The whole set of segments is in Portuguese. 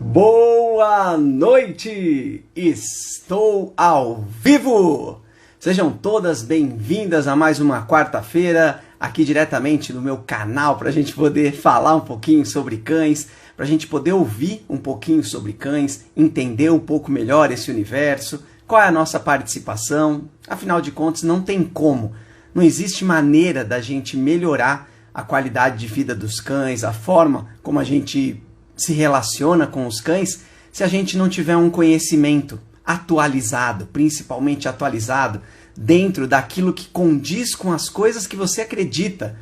Boa noite! Estou ao vivo! Sejam todas bem-vindas a mais uma quarta-feira, aqui diretamente no meu canal, para a gente poder falar um pouquinho sobre cães, para a gente poder ouvir um pouquinho sobre cães, entender um pouco melhor esse universo, qual é a nossa participação. Afinal de contas, não tem como, não existe maneira da gente melhorar a qualidade de vida dos cães, a forma como a gente se relaciona com os cães, se a gente não tiver um conhecimento atualizado, principalmente atualizado, dentro daquilo que condiz com as coisas que você acredita.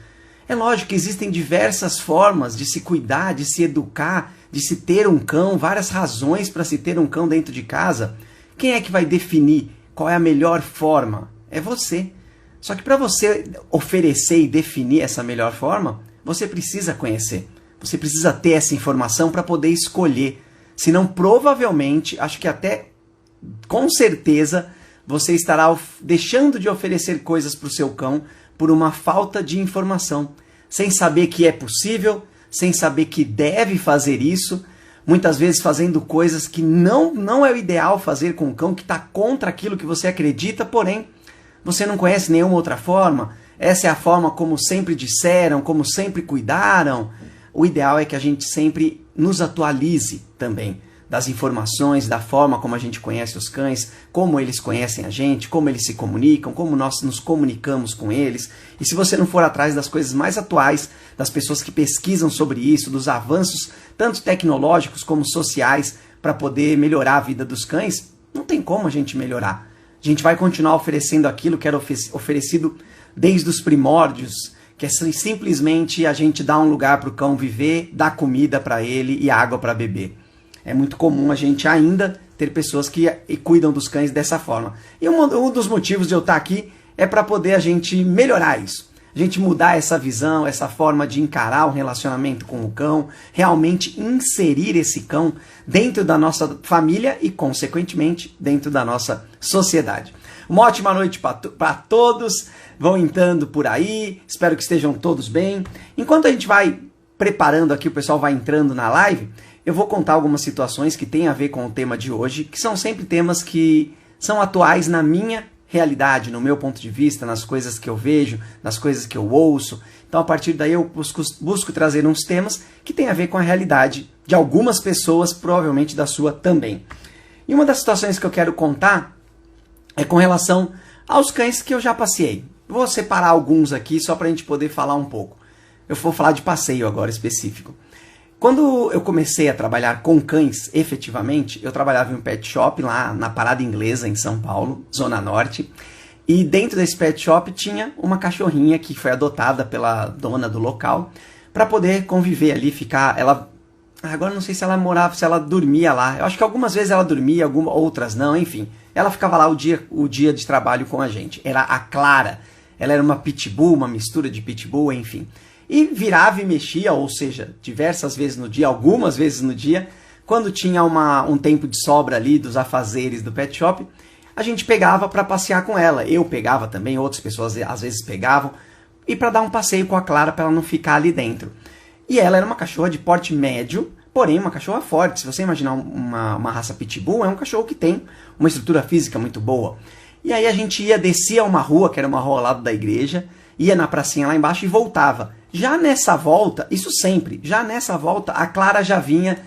É lógico que existem diversas formas de se cuidar, de se educar, de se ter um cão, várias razões para se ter um cão dentro de casa. Quem é que vai definir qual é a melhor forma? É você. Só que para você oferecer e definir essa melhor forma, você precisa conhecer. Você precisa ter essa informação para poder escolher. Senão, provavelmente, acho que até com certeza, você estará deixando de oferecer coisas para o seu cão por uma falta de informação. Sem saber que é possível, sem saber que deve fazer isso, muitas vezes fazendo coisas que não é o ideal fazer com o cão, que está contra aquilo que você acredita, porém, você não conhece nenhuma outra forma. Essa é a forma como sempre disseram, como sempre cuidaram. O ideal é que a gente sempre nos atualize também das informações, da forma como a gente conhece os cães, como eles conhecem a gente, como eles se comunicam, como nós nos comunicamos com eles. E se você não for atrás das coisas mais atuais, das pessoas que pesquisam sobre isso, dos avanços tanto tecnológicos como sociais para poder melhorar a vida dos cães, não tem como a gente melhorar. A gente vai continuar oferecendo aquilo que era oferecido desde os primórdios, que é simplesmente a gente dar um lugar para o cão viver, dar comida para ele e água para beber. É muito comum a gente ainda ter pessoas que cuidam dos cães dessa forma. E um dos motivos de eu estar aqui é para poder a gente melhorar isso. A gente mudar essa visão, essa forma de encarar o relacionamento com o cão, realmente inserir esse cão dentro da nossa família e, consequentemente, dentro da nossa sociedade. Uma ótima noite para todos. Vão entrando por aí, espero que estejam todos bem. Enquanto a gente vai preparando aqui, o pessoal vai entrando na live, eu vou contar algumas situações que têm a ver com o tema de hoje, que são sempre temas que são atuais na minha realidade, no meu ponto de vista, nas coisas que eu vejo, nas coisas que eu ouço. Então, a partir daí, eu busco trazer uns temas que têm a ver com a realidade de algumas pessoas, provavelmente da sua também. E uma das situações que eu quero contar é com relação aos cães que eu já passeei. Vou separar alguns aqui só para a gente poder falar um pouco. Eu vou falar de passeio agora específico. Quando eu comecei a trabalhar com cães, efetivamente, eu trabalhava em um pet shop lá na Parada Inglesa, em São Paulo, Zona Norte. E dentro desse pet shop tinha uma cachorrinha que foi adotada pela dona do local para poder conviver ali, ficar... Agora não sei se ela morava, se ela dormia lá. Eu acho que algumas vezes ela dormia, outras não, enfim. Ela ficava lá o dia de trabalho com a gente. Era a Clara. Ela era uma pitbull, uma mistura de pitbull, enfim. E virava e mexia, ou seja, diversas vezes no dia, algumas vezes no dia, quando tinha um tempo de sobra ali dos afazeres do pet shop, a gente pegava para passear com ela. Eu pegava também, outras pessoas às vezes pegavam, e para dar um passeio com a Clara para ela não ficar ali dentro. E ela era uma cachorra de porte médio, porém uma cachorra forte. Se você imaginar uma raça pitbull, é um cachorro que tem uma estrutura física muito boa. E aí a gente descia uma rua, que era uma rua ao lado da igreja, ia na pracinha lá embaixo e voltava. Já nessa volta, isso sempre, já nessa volta a Clara já vinha,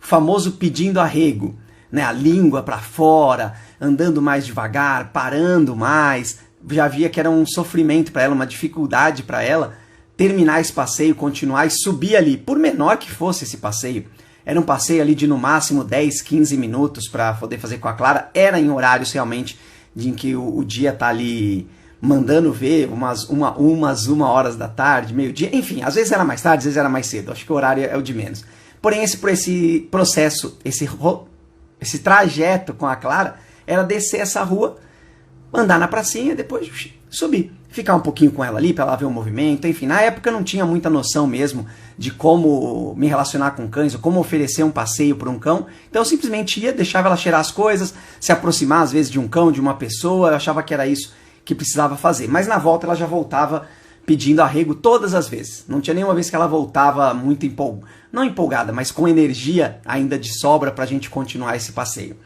famoso pedindo arrego, né? A língua para fora, andando mais devagar, parando mais. Já via que era um sofrimento para ela, uma dificuldade para ela terminar esse passeio, continuar e subir ali, por menor que fosse esse passeio. Era um passeio ali de no máximo 10, 15 minutos para poder fazer com a Clara. Era em horários realmente em que o dia tá ali mandando ver, uma horas da tarde, meio-dia, enfim, às vezes era mais tarde, às vezes era mais cedo, acho que o horário é o de menos. Porém, esse processo, esse trajeto com a Clara, era descer essa rua, andar na pracinha, depois subir, ficar um pouquinho com ela ali, para ela ver o movimento, enfim, na época eu não tinha muita noção mesmo de como me relacionar com cães, ou como oferecer um passeio para um cão, então eu simplesmente ia, deixava ela cheirar as coisas, se aproximar às vezes de um cão, de uma pessoa, eu achava que era isso que precisava fazer. Mas na volta ela já voltava pedindo arrego todas as vezes. Não tinha nenhuma vez que ela voltava muito não empolgada, mas com energia ainda de sobra para a gente continuar esse passeio.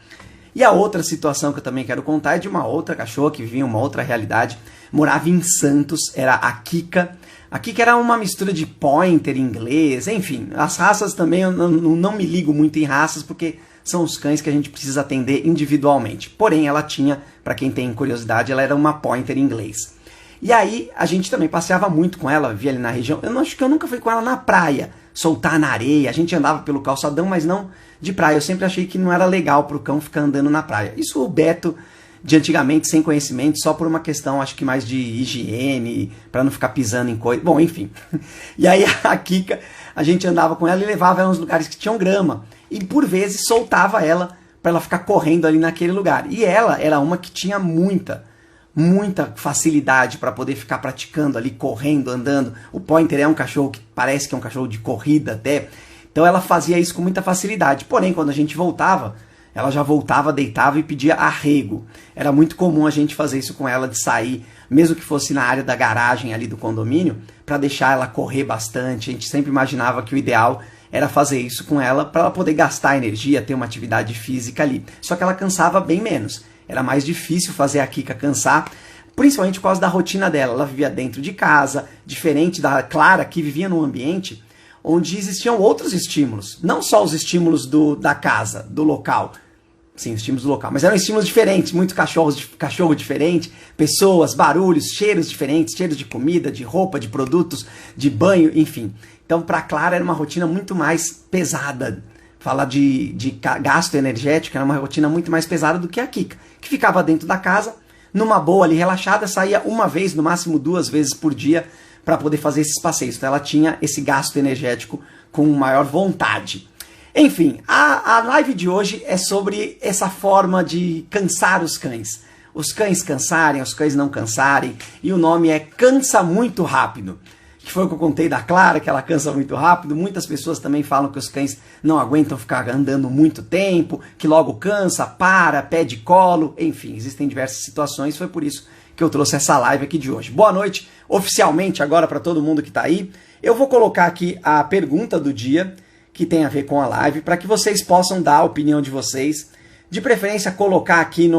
E a outra situação que eu também quero contar é de uma outra cachorra que vivia em uma outra realidade, morava em Santos, era a Kika. A Kika era uma mistura de pointer inglês, enfim, as raças também eu não me ligo muito em raças porque são os cães que a gente precisa atender individualmente. Porém, ela tinha, para quem tem curiosidade, ela era uma pointer inglês. E aí, a gente também passeava muito com ela, via ali na região. Eu acho que eu nunca fui com ela na praia, soltar na areia. A gente andava pelo calçadão, mas não de praia. Eu sempre achei que não era legal pro cão ficar andando na praia. Isso o Beto, de antigamente, sem conhecimento, só por uma questão, acho que mais de higiene, para não ficar pisando em coisa. Bom, enfim. E aí, a Kika, a gente andava com ela e levava ela nos lugares que tinham grama. E, por vezes, soltava ela para ela ficar correndo ali naquele lugar. E ela era uma que tinha muita facilidade para poder ficar praticando ali, correndo, andando. O Pointer é um cachorro que parece que é um cachorro de corrida até. Então ela fazia isso com muita facilidade. Porém, quando a gente voltava, ela já voltava, deitava e pedia arrego. Era muito comum a gente fazer isso com ela, de sair, mesmo que fosse na área da garagem ali do condomínio, para deixar ela correr bastante. A gente sempre imaginava que o ideal era fazer isso com ela para ela poder gastar energia, ter uma atividade física ali. Só que ela cansava bem menos. Era mais difícil fazer a Kika cansar, principalmente por causa da rotina dela. Ela vivia dentro de casa, diferente da Clara, que vivia num ambiente onde existiam outros estímulos. Não só os estímulos da casa, do local. Sim, estímulos do local. Mas eram estímulos diferentes, muitos cachorro diferente, pessoas, barulhos, cheiros diferentes, cheiros de comida, de roupa, de produtos, de banho, enfim. Então, para Clara era uma rotina muito mais pesada. Falar de gasto energético era uma rotina muito mais pesada do que a Kika, que ficava dentro da casa, numa boa ali, relaxada, saía uma vez, no máximo 2 vezes por dia, para poder fazer esses passeios. Então ela tinha esse gasto energético com maior vontade. Enfim, a live de hoje é sobre essa forma de cansar os cães. Os cães cansarem, os cães não cansarem, e o nome é Cansa Muito Rápido. Que foi o que eu contei da Clara, que ela cansa muito rápido. Muitas pessoas também falam que os cães não aguentam ficar andando muito tempo, que logo cansa, pede colo, enfim, existem diversas situações. Foi por isso que eu trouxe essa live aqui de hoje. Boa noite, oficialmente agora para todo mundo que está aí. Eu vou colocar aqui a pergunta do dia, que tem a ver com a live, para que vocês possam dar a opinião de vocês. De preferência, colocar aqui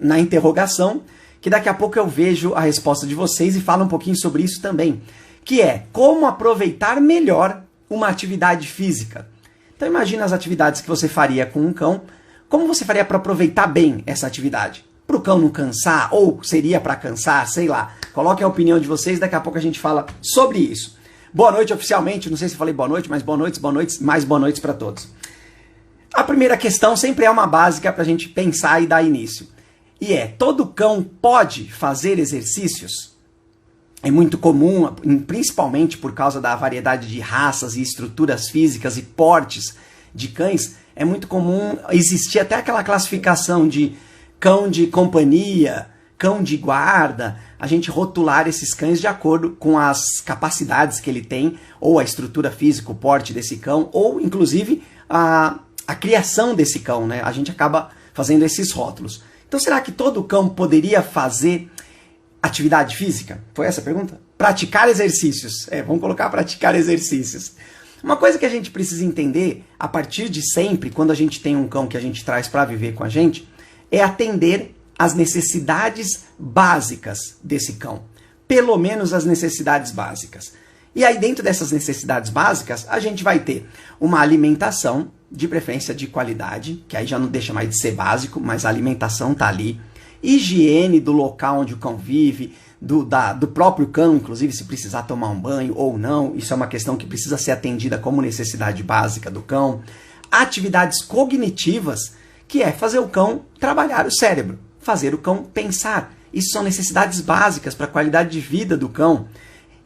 na interrogação, que daqui a pouco eu vejo a resposta de vocês e falo um pouquinho sobre isso também. Que é como aproveitar melhor uma atividade física. Então imagina as atividades que você faria com um cão, como você faria para aproveitar bem essa atividade? Para o cão não cansar, ou seria para cansar, sei lá. Coloquem a opinião de vocês, daqui a pouco a gente fala sobre isso. Boa noite oficialmente, não sei se falei boa noite, mas boa noite, mais boa noite para todos. A primeira questão sempre é uma básica para a gente pensar e dar início. E é, todo cão pode fazer exercícios? É muito comum, principalmente por causa da variedade de raças e estruturas físicas e portes de cães, é muito comum existir até aquela classificação de cão de companhia, cão de guarda, a gente rotular esses cães de acordo com as capacidades que ele tem, ou a estrutura física, o porte desse cão, ou inclusive a criação desse cão, né? A gente acaba fazendo esses rótulos. Então será que todo cão poderia fazer atividade física? Foi essa a pergunta? Praticar exercícios. Vamos colocar praticar exercícios. Uma coisa que a gente precisa entender, a partir de sempre, quando a gente tem um cão que a gente traz para viver com a gente, é atender às necessidades básicas desse cão. Pelo menos as necessidades básicas. E aí, dentro dessas necessidades básicas, a gente vai ter uma alimentação, de preferência de qualidade, que aí já não deixa mais de ser básico, mas a alimentação está ali. Higiene do local onde o cão vive, do próprio cão, inclusive se precisar tomar um banho ou não, isso é uma questão que precisa ser atendida como necessidade básica do cão. Atividades cognitivas, que é fazer o cão trabalhar o cérebro, fazer o cão pensar. Isso são necessidades básicas para a qualidade de vida do cão.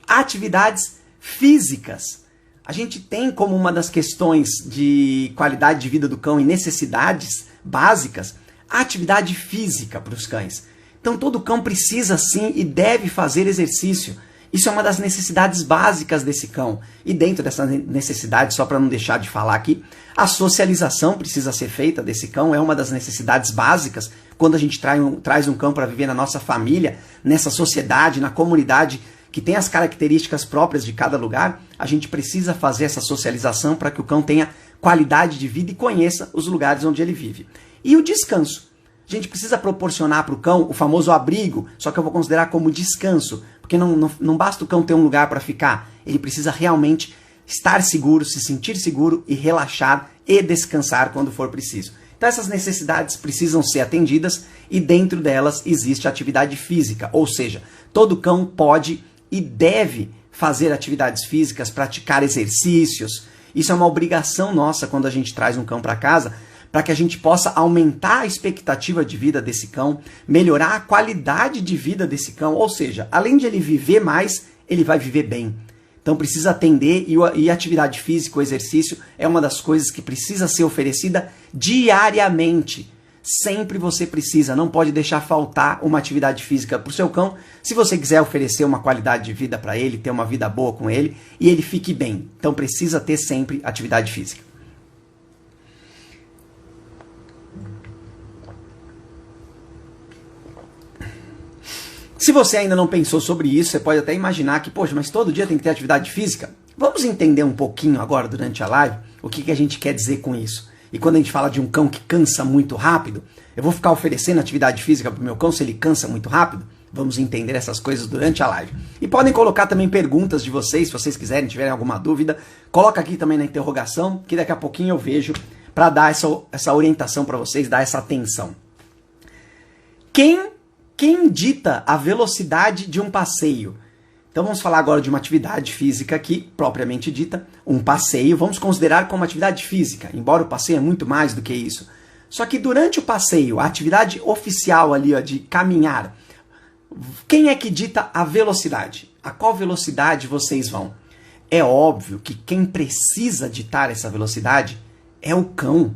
Atividades físicas. A gente tem como uma das questões de qualidade de vida do cão e necessidades básicas a atividade física para os cães. Então todo cão precisa sim e deve fazer exercício. Isso é uma das necessidades básicas desse cão. E dentro dessa necessidade, só para não deixar de falar aqui, a socialização precisa ser feita desse cão, é uma das necessidades básicas quando a gente traz um cão para viver na nossa família, nessa sociedade, na comunidade que tem as características próprias de cada lugar, a gente precisa fazer essa socialização para que o cão tenha qualidade de vida e conheça os lugares onde ele vive. E o descanso. A gente precisa proporcionar para o cão o famoso abrigo, só que eu vou considerar como descanso, porque não basta o cão ter um lugar para ficar, ele precisa realmente estar seguro, se sentir seguro e relaxar e descansar quando for preciso. Então essas necessidades precisam ser atendidas e dentro delas existe a atividade física, ou seja, todo cão pode e deve fazer atividades físicas, praticar exercícios. Isso é uma obrigação nossa quando a gente traz um cão para casa, para que a gente possa aumentar a expectativa de vida desse cão, melhorar a qualidade de vida desse cão, ou seja, além de ele viver mais, ele vai viver bem. Então precisa atender e atividade física, o exercício, é uma das coisas que precisa ser oferecida diariamente. Sempre você precisa, não pode deixar faltar uma atividade física para o seu cão, se você quiser oferecer uma qualidade de vida para ele, ter uma vida boa com ele e ele fique bem. Então precisa ter sempre atividade física. Se você ainda não pensou sobre isso, você pode até imaginar que, poxa, mas todo dia tem que ter atividade física? Vamos entender um pouquinho agora, durante a live, o que a gente quer dizer com isso. E quando a gente fala de um cão que cansa muito rápido, eu vou ficar oferecendo atividade física para o meu cão se ele cansa muito rápido? Vamos entender essas coisas durante a live. E podem colocar também perguntas de vocês, se vocês quiserem, tiverem alguma dúvida. Coloca aqui também na interrogação, que daqui a pouquinho eu vejo para dar essa orientação para vocês, dar essa atenção. Quem dita a velocidade de um passeio? Então vamos falar agora de uma atividade física aqui, propriamente dita, um passeio. Vamos considerar como atividade física, embora o passeio é muito mais do que isso. Só que durante o passeio, a atividade oficial ali, ó, de caminhar, quem é que dita a velocidade? A qual velocidade vocês vão? É óbvio que quem precisa ditar essa velocidade é o cão.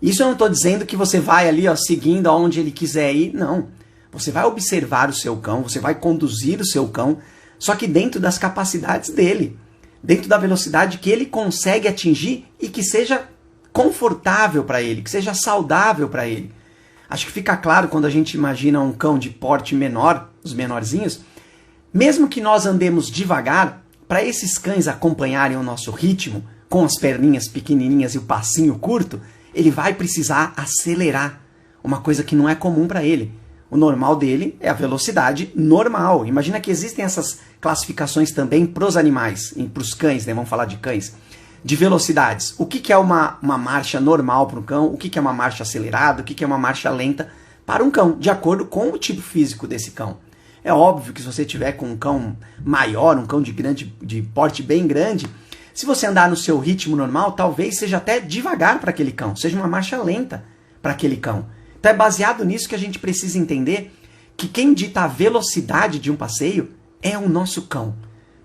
Isso eu não estou dizendo que você vai ali, ó, seguindo aonde ele quiser ir, não. Você vai observar o seu cão, você vai conduzir o seu cão, só que dentro das capacidades dele, dentro da velocidade que ele consegue atingir e que seja confortável para ele, que seja saudável para ele. Acho que fica claro quando a gente imagina um cão de porte menor, os menorzinhos, mesmo que nós andemos devagar, para esses cães acompanharem o nosso ritmo, com as perninhas pequenininhas e o passinho curto, ele vai precisar acelerar, uma coisa que não é comum para ele. O normal dele é a velocidade normal. Imagina que existem essas classificações também para os animais, para os cães, né? Vamos falar de cães, de velocidades. O que é uma marcha normal para um cão? O que é uma marcha acelerada? O que é uma marcha lenta para um cão? De acordo com o tipo físico desse cão. É óbvio que se você tiver com um cão maior, um cão de porte bem grande, se você andar no seu ritmo normal, talvez seja até devagar para aquele cão, seja uma marcha lenta para aquele cão. Então é baseado nisso que a gente precisa entender que quem dita a velocidade de um passeio é o nosso cão.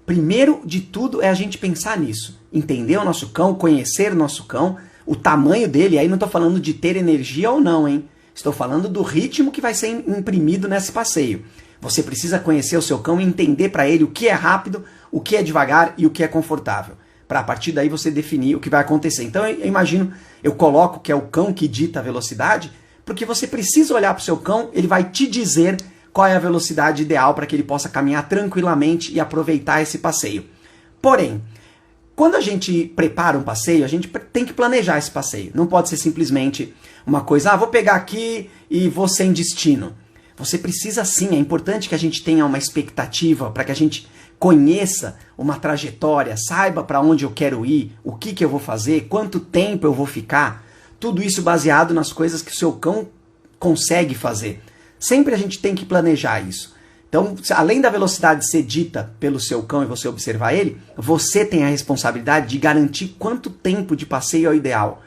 Primeiro de tudo é a gente pensar nisso. Entender o nosso cão, conhecer o nosso cão, o tamanho dele. Aí não estou falando de ter energia ou não, hein? Estou falando do ritmo que vai ser imprimido nesse passeio. Você precisa conhecer o seu cão e entender para ele o que é rápido, o que é devagar e o que é confortável. Para a partir daí você definir o que vai acontecer. Então eu imagino, eu coloco que é o cão que dita a velocidade, porque você precisa olhar para o seu cão, ele vai te dizer qual é a velocidade ideal para que ele possa caminhar tranquilamente e aproveitar esse passeio. Porém, quando a gente prepara um passeio, a gente tem que planejar esse passeio. Não pode ser simplesmente uma coisa, vou pegar aqui e vou sem destino. Você precisa sim, é importante que a gente tenha uma expectativa para que a gente conheça uma trajetória, saiba para onde eu quero ir, o que eu vou fazer, quanto tempo eu vou ficar. Tudo isso baseado nas coisas que o seu cão consegue fazer. Sempre a gente tem que planejar isso. Então, além da velocidade ser dita pelo seu cão e você observar ele, você tem a responsabilidade de garantir quanto tempo de passeio é o ideal.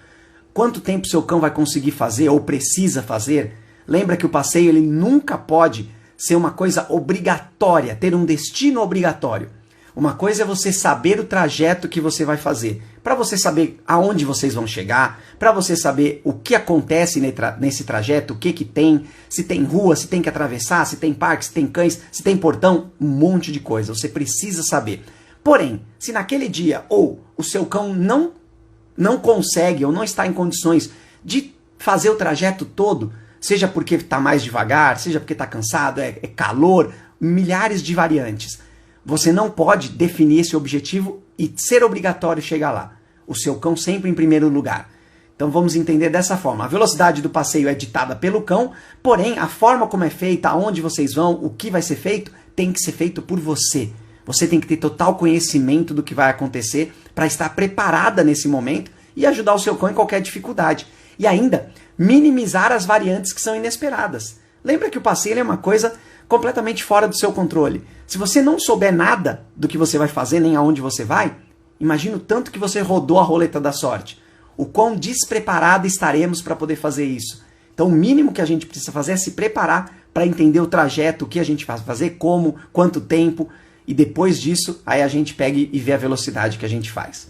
Quanto tempo seu cão vai conseguir fazer ou precisa fazer. Lembra que o passeio ele nunca pode ser uma coisa obrigatória, ter um destino obrigatório. Uma coisa é você saber o trajeto que você vai fazer, para você saber aonde vocês vão chegar, para você saber o que acontece nesse trajeto, o que tem, se tem rua, se tem que atravessar, se tem parque, se tem cães, se tem portão, um monte de coisa, você precisa saber. Porém, se naquele dia ou o seu cão não consegue ou não está em condições de fazer o trajeto todo, seja porque está mais devagar, seja porque está cansado, é calor, milhares de variantes. você não pode definir esse objetivo e ser obrigatório chegar lá. O seu cão sempre em primeiro lugar. Então vamos entender dessa forma. A velocidade do passeio é ditada pelo cão, porém a forma como é feita, aonde vocês vão, o que vai ser feito, tem que ser feito por você. Você tem que ter total conhecimento do que vai acontecer para estar preparada nesse momento e ajudar o seu cão em qualquer dificuldade. E ainda, minimizar as variantes que são inesperadas. Lembra que o passeio é uma coisa completamente fora do seu controle. Se você não souber nada do que você vai fazer, nem aonde você vai, imagina o tanto que você rodou a roleta da sorte. O quão despreparado estaremos para poder fazer isso. Então o mínimo que a gente precisa fazer é se preparar para entender o trajeto, o que a gente vai fazer, como, quanto tempo, e depois disso, aí a gente pega e vê a velocidade que a gente faz.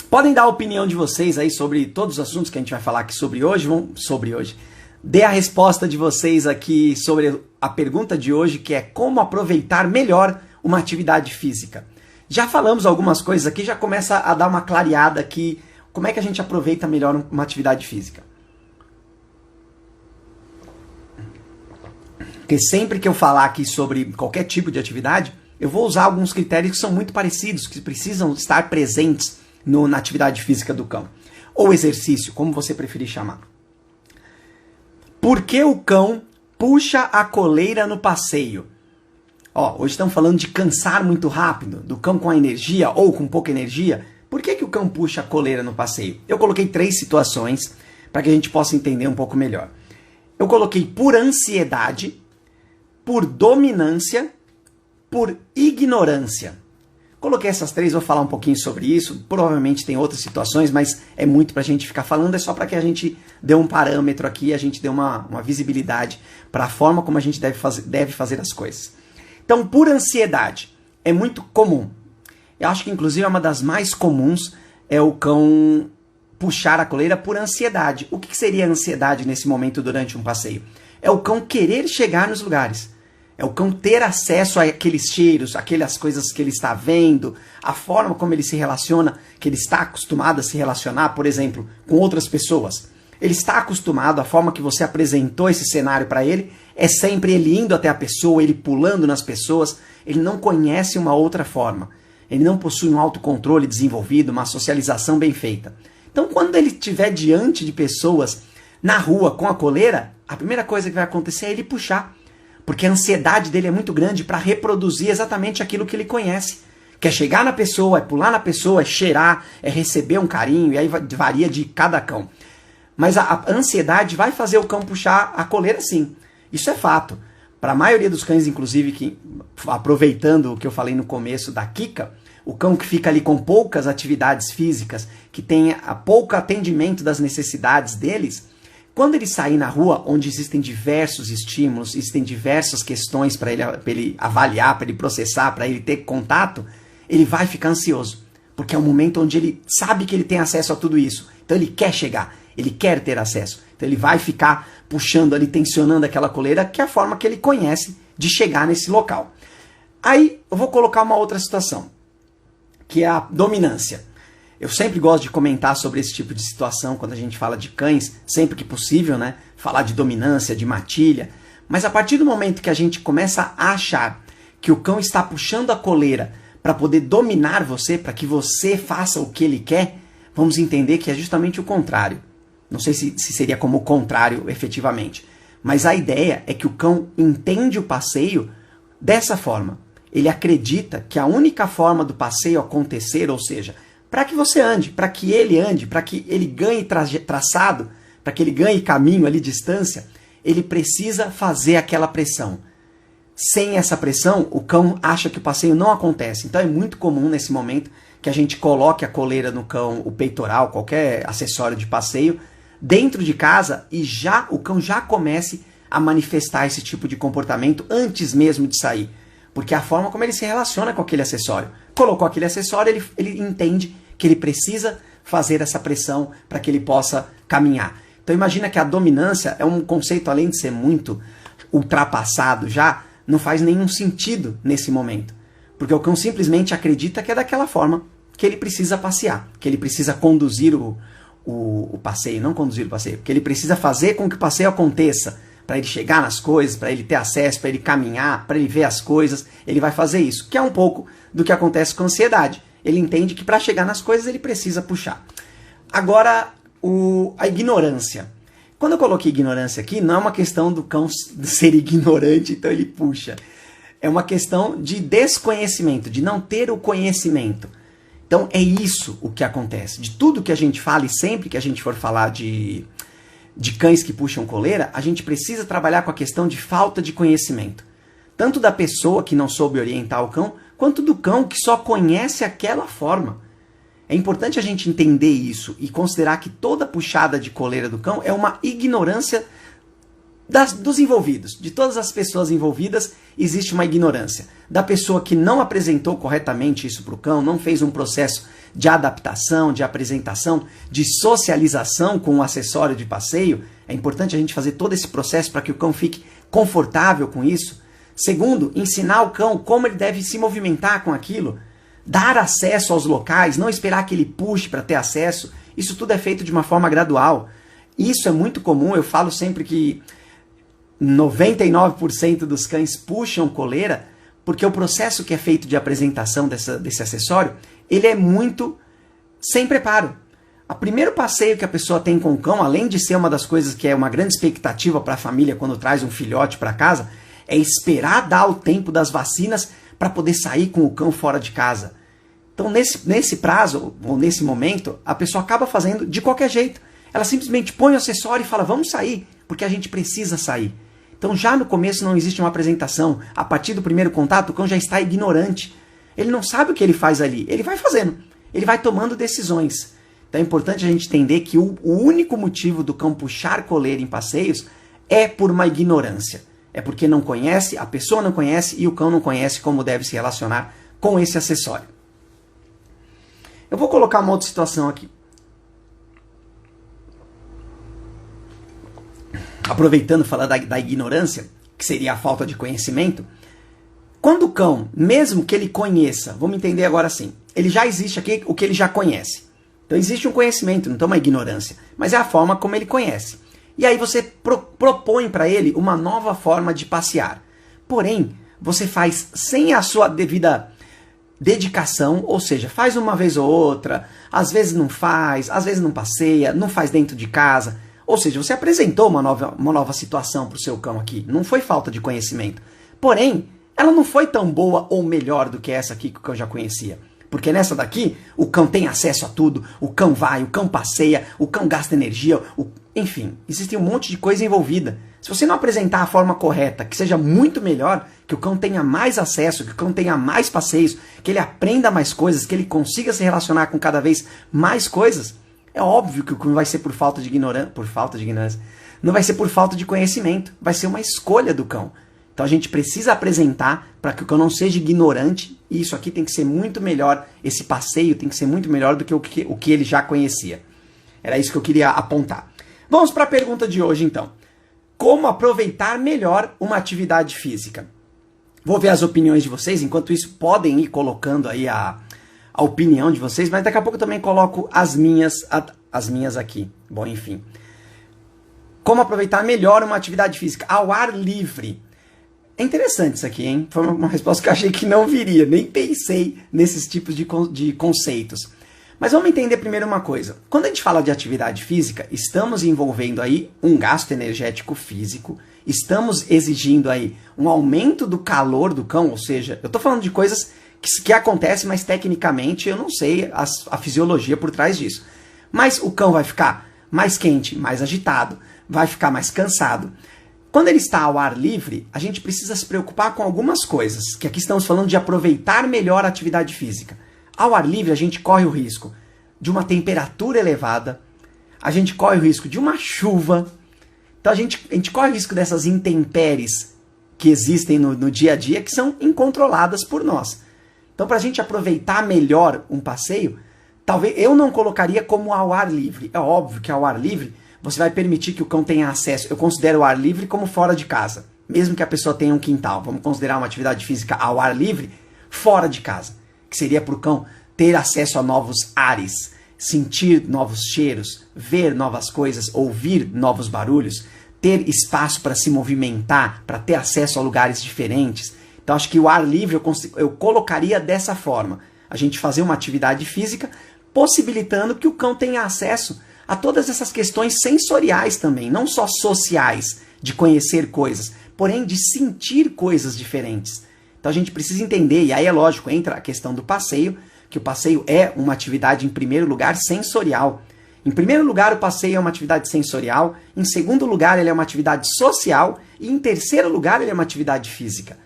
Podem dar a opinião de vocês aí sobre todos os assuntos que a gente vai falar aqui sobre hoje. Dê a resposta de vocês aqui sobre a pergunta de hoje, que é como aproveitar melhor uma atividade física. Já falamos algumas coisas aqui, já começa a dar uma clareada aqui, como é que a gente aproveita melhor uma atividade física. Porque sempre que eu falar aqui sobre qualquer tipo de atividade, eu vou usar alguns critérios que são muito parecidos, que precisam estar presentes na atividade física do cão. Ou exercício, como você preferir chamar. Por que o cão puxa a coleira no passeio? Hoje estamos falando de cansar muito rápido, do cão com a energia ou com pouca energia. Por que o cão puxa a coleira no passeio? Eu coloquei 3 situações para que a gente possa entender um pouco melhor. Eu coloquei por ansiedade, por dominância, por ignorância. Coloquei essas 3, vou falar um pouquinho sobre isso. Provavelmente tem outras situações, mas é muito para a gente ficar falando. É só para que a gente dê um parâmetro aqui, a gente dê uma visibilidade para a forma como a gente deve fazer as coisas. Então, por ansiedade, é muito comum. Eu acho que, inclusive, é uma das mais comuns é o cão puxar a coleira por ansiedade. O que seria ansiedade nesse momento durante um passeio? É o cão querer chegar nos lugares. É o cão ter acesso àqueles cheiros, aquelas coisas que ele está vendo, a forma como ele se relaciona, que ele está acostumado a se relacionar, por exemplo, com outras pessoas. Ele está acostumado, a forma que você apresentou esse cenário para ele, é sempre ele indo até a pessoa, ele pulando nas pessoas, ele não conhece uma outra forma. Ele não possui um autocontrole desenvolvido, uma socialização bem feita. Então, quando ele estiver diante de pessoas na rua com a coleira, a primeira coisa que vai acontecer é ele puxar. Porque a ansiedade dele é muito grande para reproduzir exatamente aquilo que ele conhece. Quer chegar na pessoa, é pular na pessoa, é cheirar, é receber um carinho, e aí varia de cada cão. Mas a ansiedade vai fazer o cão puxar a coleira sim. Isso é fato. Para a maioria dos cães, inclusive, que aproveitando o que eu falei no começo da Kika, o cão que fica ali com poucas atividades físicas, que tem pouco atendimento das necessidades deles, quando ele sair na rua, onde existem diversos estímulos, existem diversas questões para ele avaliar, para ele processar, para ele ter contato, ele vai ficar ansioso. Porque é um momento onde ele sabe que ele tem acesso a tudo isso. Então ele quer chegar, ele quer ter acesso. Então ele vai ficar puxando ali, tensionando aquela coleira, que é a forma que ele conhece de chegar nesse local. Aí eu vou colocar uma outra situação, que é a dominância. Eu sempre gosto de comentar sobre esse tipo de situação quando a gente fala de cães, sempre que possível, né? Falar de dominância, de matilha. Mas a partir do momento que a gente começa a achar que o cão está puxando a coleira para poder dominar você, para que você faça o que ele quer, vamos entender que é justamente o contrário. Não sei se seria como o contrário efetivamente. Mas a ideia é que o cão entende o passeio dessa forma. Ele acredita que a única forma do passeio acontecer, ou seja, para que você ande, para que ele ganhe traçado, para que ele ganhe caminho ali, distância, ele precisa fazer aquela pressão. Sem essa pressão, o cão acha que o passeio não acontece. Então é muito comum nesse momento que a gente coloque a coleira no cão, o peitoral, qualquer acessório de passeio, dentro de casa e o cão já comece a manifestar esse tipo de comportamento antes mesmo de sair. Porque é a forma como ele se relaciona com aquele acessório. Colocou aquele acessório, ele entende que ele precisa fazer essa pressão para que ele possa caminhar. Então imagina que a dominância é um conceito, além de ser muito ultrapassado já, não faz nenhum sentido nesse momento. Porque o cão simplesmente acredita que é daquela forma que ele precisa passear, que ele precisa conduzir o passeio, não conduzir o passeio, que ele precisa fazer com que o passeio aconteça. para ele chegar nas coisas, para ele ter acesso, para ele caminhar, para ele ver as coisas, ele vai fazer isso, que é um pouco do que acontece com a ansiedade. Ele entende que para chegar nas coisas ele precisa puxar. Agora, a ignorância. Quando eu coloquei ignorância aqui, não é uma questão do cão ser ignorante, então ele puxa. É uma questão de desconhecimento, de não ter o conhecimento. Então é isso o que acontece. De tudo que a gente fala, e sempre que a gente for falar de cães que puxam coleira, a gente precisa trabalhar com a questão de falta de conhecimento. Tanto da pessoa que não soube orientar o cão, quanto do cão que só conhece aquela forma. É importante a gente entender isso e considerar que toda puxada de coleira do cão é uma ignorância dos envolvidos. De todas as pessoas envolvidas, existe uma ignorância. Da pessoa que não apresentou corretamente isso para o cão, não fez um processo de adaptação, de apresentação, de socialização com o acessório de passeio. É importante a gente fazer todo esse processo para que o cão fique confortável com isso. Segundo, ensinar o cão como ele deve se movimentar com aquilo. Dar acesso aos locais, não esperar que ele puxe para ter acesso. Isso tudo é feito de uma forma gradual. Isso é muito comum, eu falo sempre que 99% dos cães puxam coleira, porque o processo que é feito de apresentação desse acessório, ele é muito sem preparo. O primeiro passeio que a pessoa tem com o cão, além de ser uma das coisas que é uma grande expectativa para a família quando traz um filhote para casa, é esperar dar o tempo das vacinas para poder sair com o cão fora de casa. Então, nesse prazo, ou nesse momento, a pessoa acaba fazendo de qualquer jeito. Ela simplesmente põe o acessório e fala, vamos sair, porque a gente precisa sair. Então, já no começo não existe uma apresentação. A partir do primeiro contato, o cão já está ignorante. Ele não sabe o que ele faz ali. Ele vai fazendo. Ele vai tomando decisões. Então, é importante a gente entender que o único motivo do cão puxar coleira em passeios é por uma ignorância. É porque não conhece, a pessoa não conhece e o cão não conhece como deve se relacionar com esse acessório. Eu vou colocar uma outra situação aqui. Aproveitando falar da ignorância, que seria a falta de conhecimento, quando o cão, mesmo que ele conheça, vamos entender agora assim, ele já existe aqui o que ele já conhece. Então existe um conhecimento, não é uma ignorância, mas é a forma como ele conhece. E aí você propõe para ele uma nova forma de passear. Porém, você faz sem a sua devida dedicação, ou seja, faz uma vez ou outra, às vezes não faz, às vezes não passeia, não faz dentro de casa. Ou seja, você apresentou uma nova situação para o seu cão aqui. Não foi falta de conhecimento. Porém, ela não foi tão boa ou melhor do que essa aqui que o cão já conhecia. Porque nessa daqui, o cão tem acesso a tudo, o cão vai, o cão passeia, o cão gasta energia, enfim, existe um monte de coisa envolvida. Se você não apresentar a forma correta, que seja muito melhor, que o cão tenha mais acesso, que o cão tenha mais passeios, que ele aprenda mais coisas, que ele consiga se relacionar com cada vez mais coisas, é óbvio que não vai ser por falta de ignorância, não vai ser por falta de conhecimento, vai ser uma escolha do cão. Então a gente precisa apresentar para que o cão não seja ignorante, e isso aqui tem que ser muito melhor, esse passeio tem que ser muito melhor do que o que ele já conhecia. Era isso que eu queria apontar. Vamos para a pergunta de hoje então. Como aproveitar melhor uma atividade física? Vou ver as opiniões de vocês, enquanto isso podem ir colocando aí a opinião de vocês, mas daqui a pouco eu também coloco as minhas aqui. Bom, enfim. Como aproveitar melhor uma atividade física ao ar livre? É interessante isso aqui, hein? Foi uma resposta que eu achei que não viria, nem pensei nesses tipos de conceitos. Mas vamos entender primeiro uma coisa. Quando a gente fala de atividade física, estamos envolvendo aí um gasto energético físico, estamos exigindo aí um aumento do calor do cão, ou seja, eu estou falando de coisas que acontecem, mas tecnicamente eu não sei a fisiologia por trás disso. Mas o cão vai ficar mais quente, mais agitado, vai ficar mais cansado. Quando ele está ao ar livre, a gente precisa se preocupar com algumas coisas, que aqui estamos falando de aproveitar melhor a atividade física. Ao ar livre, a gente corre o risco de uma temperatura elevada, a gente corre o risco de uma chuva, então a gente corre o risco dessas intempéries que existem no dia a dia, que são incontroladas por nós. Então, para a gente aproveitar melhor um passeio, talvez eu não colocaria como ao ar livre. É óbvio que ao ar livre você vai permitir que o cão tenha acesso. Eu considero o ar livre como fora de casa, mesmo que a pessoa tenha um quintal. Vamos considerar uma atividade física ao ar livre fora de casa, que seria para o cão ter acesso a novos ares, sentir novos cheiros, ver novas coisas, ouvir novos barulhos, ter espaço para se movimentar, para ter acesso a lugares diferentes. Então acho que o ar livre eu colocaria dessa forma. A gente fazer uma atividade física, possibilitando que o cão tenha acesso a todas essas questões sensoriais também, não só sociais, de conhecer coisas, porém de sentir coisas diferentes. Então a gente precisa entender, e aí é lógico, entra a questão do passeio, que o passeio é uma atividade, em primeiro lugar, sensorial. Em primeiro lugar, o passeio é uma atividade sensorial, em segundo lugar, ele é uma atividade social, e em terceiro lugar, ele é uma atividade física.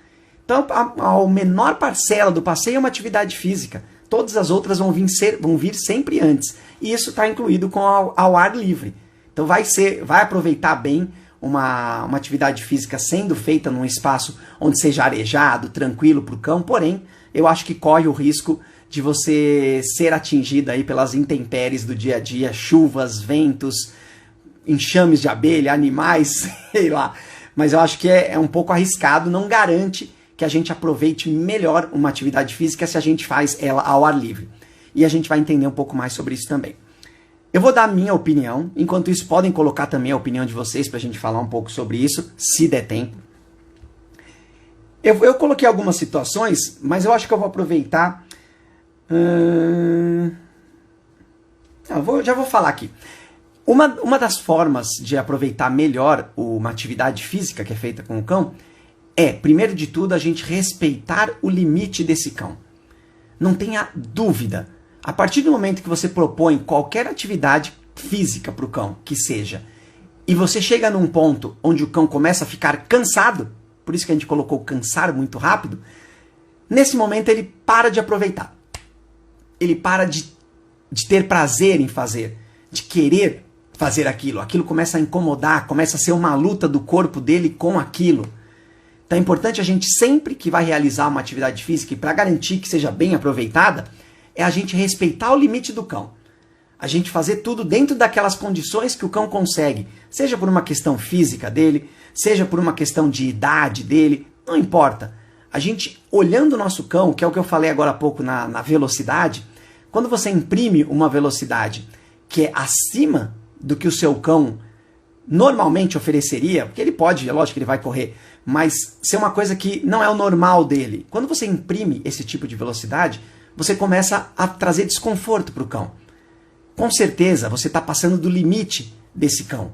Então, a menor parcela do passeio é uma atividade física. Todas as outras vão vir sempre antes. E isso está incluído com ao ar livre. Então vai aproveitar bem uma atividade física sendo feita num espaço onde seja arejado, tranquilo para o cão, porém, eu acho que corre o risco de você ser atingido aí pelas intempéries do dia a dia, chuvas, ventos, enxames de abelha, animais, sei lá. Mas eu acho que é um pouco arriscado, não garante que a gente aproveite melhor uma atividade física se a gente faz ela ao ar livre. E a gente vai entender um pouco mais sobre isso também. Eu vou dar a minha opinião, enquanto isso podem colocar também a opinião de vocês para a gente falar um pouco sobre isso, se der tempo. Eu coloquei algumas situações, mas eu acho que eu vou aproveitar... já vou falar aqui. Uma das formas de aproveitar melhor uma atividade física que é feita com o cão é, primeiro de tudo, a gente respeitar o limite desse cão. Não tenha dúvida. A partir do momento que você propõe qualquer atividade física para o cão, que seja, e você chega num ponto onde o cão começa a ficar cansado, por isso que a gente colocou cansar muito rápido, nesse momento ele para de aproveitar. Ele para de ter prazer em fazer, de querer fazer aquilo. Aquilo começa a incomodar, começa a ser uma luta do corpo dele com aquilo. Então é importante a gente, sempre que vai realizar uma atividade física, e para garantir que seja bem aproveitada, é a gente respeitar o limite do cão. A gente fazer tudo dentro daquelas condições que o cão consegue, seja por uma questão física dele, seja por uma questão de idade dele, não importa. A gente, olhando o nosso cão, que é o que eu falei agora há pouco na velocidade, quando você imprime uma velocidade que é acima do que o seu cão normalmente ofereceria, porque ele pode, é lógico que ele vai correr, mas ser uma coisa que não é o normal dele. Quando você imprime esse tipo de velocidade, você começa a trazer desconforto para o cão. Com certeza, você está passando do limite desse cão.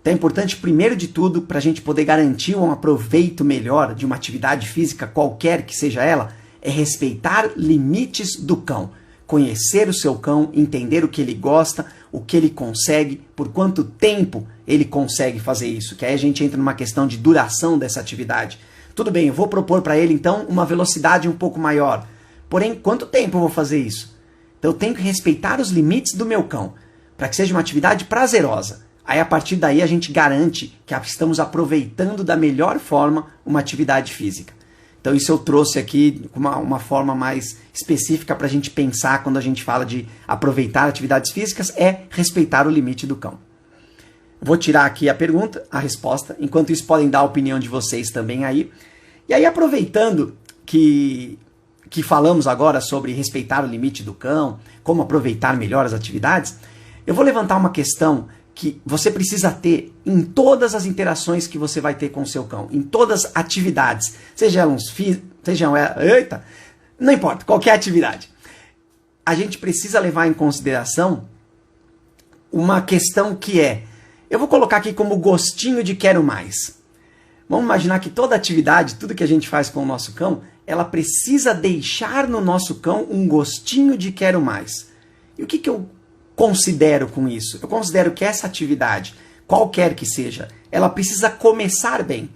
Então é importante, primeiro de tudo, para a gente poder garantir um aproveito melhor de uma atividade física, qualquer que seja ela, é respeitar limites do cão. Conhecer o seu cão, entender o que ele gosta, o que ele consegue, por quanto tempo ele consegue fazer isso. Que aí a gente entra numa questão de duração dessa atividade. Tudo bem, eu vou propor para ele então uma velocidade um pouco maior. Porém, quanto tempo eu vou fazer isso? Então eu tenho que respeitar os limites do meu cão, para que seja uma atividade prazerosa. Aí a partir daí a gente garante que estamos aproveitando da melhor forma uma atividade física. Então isso eu trouxe aqui uma forma mais específica para a gente pensar quando a gente fala de aproveitar atividades físicas, é respeitar o limite do cão. Vou tirar aqui a pergunta, a resposta, enquanto isso podem dar a opinião de vocês também aí. E aí aproveitando que falamos agora sobre respeitar o limite do cão, como aproveitar melhor as atividades, eu vou levantar uma questão que você precisa ter em todas as interações que você vai ter com o seu cão, em todas as atividades, não importa, qualquer atividade. A gente precisa levar em consideração uma questão que eu vou colocar aqui como gostinho de quero mais. Vamos imaginar que toda atividade, tudo que a gente faz com o nosso cão, ela precisa deixar no nosso cão um gostinho de quero mais. E o que eu considero com isso? Eu considero que essa atividade, qualquer que seja, ela precisa começar bem.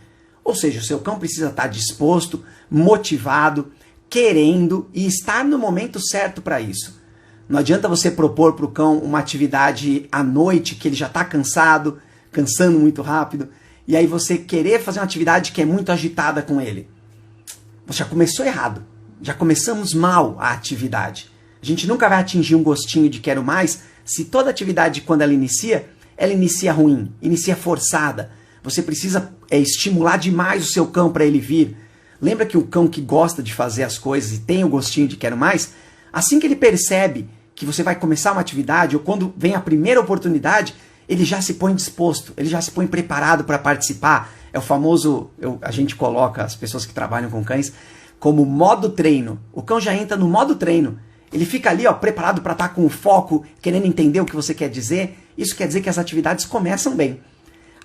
Ou seja, o seu cão precisa estar disposto, motivado, querendo e estar no momento certo para isso. Não adianta você propor para o cão uma atividade à noite que ele já está cansando muito rápido, e aí você querer fazer uma atividade que é muito agitada com ele. Você já começou errado. Já começamos mal a atividade. A gente nunca vai atingir um gostinho de quero mais se toda atividade, quando ela inicia ruim, inicia forçada. Você precisa estimular demais o seu cão para ele vir. Lembra que o cão que gosta de fazer as coisas e tem o gostinho de quero mais, assim que ele percebe que você vai começar uma atividade, ou quando vem a primeira oportunidade, ele já se põe disposto, ele já se põe preparado para participar. É o famoso, a gente coloca as pessoas que trabalham com cães como modo treino. O cão já entra no modo treino. Ele fica ali, ó, preparado para estar com o foco, querendo entender o que você quer dizer. Isso quer dizer que as atividades começam bem.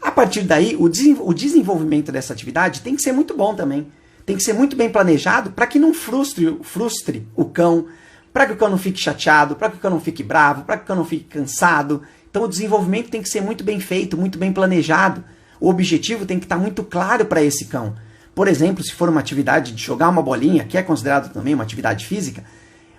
A partir daí, o desenvolvimento dessa atividade tem que ser muito bom também. Tem que ser muito bem planejado para que não frustre o cão, para que o cão não fique chateado, para que o cão não fique bravo, para que o cão não fique cansado. Então o desenvolvimento tem que ser muito bem feito, muito bem planejado. O objetivo tem que estar muito claro para esse cão. Por exemplo, se for uma atividade de jogar uma bolinha, que é considerado também uma atividade física,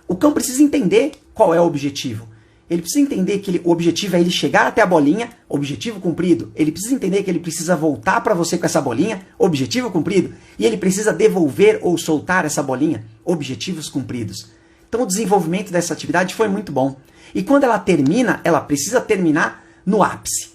o cão precisa entender qual é o objetivo. Ele precisa entender que o objetivo é ele chegar até a bolinha, objetivo cumprido. Ele precisa entender que ele precisa voltar para você com essa bolinha, objetivo cumprido. E ele precisa devolver ou soltar essa bolinha, objetivos cumpridos. Então o desenvolvimento dessa atividade foi muito bom. E quando ela termina, ela precisa terminar no ápice.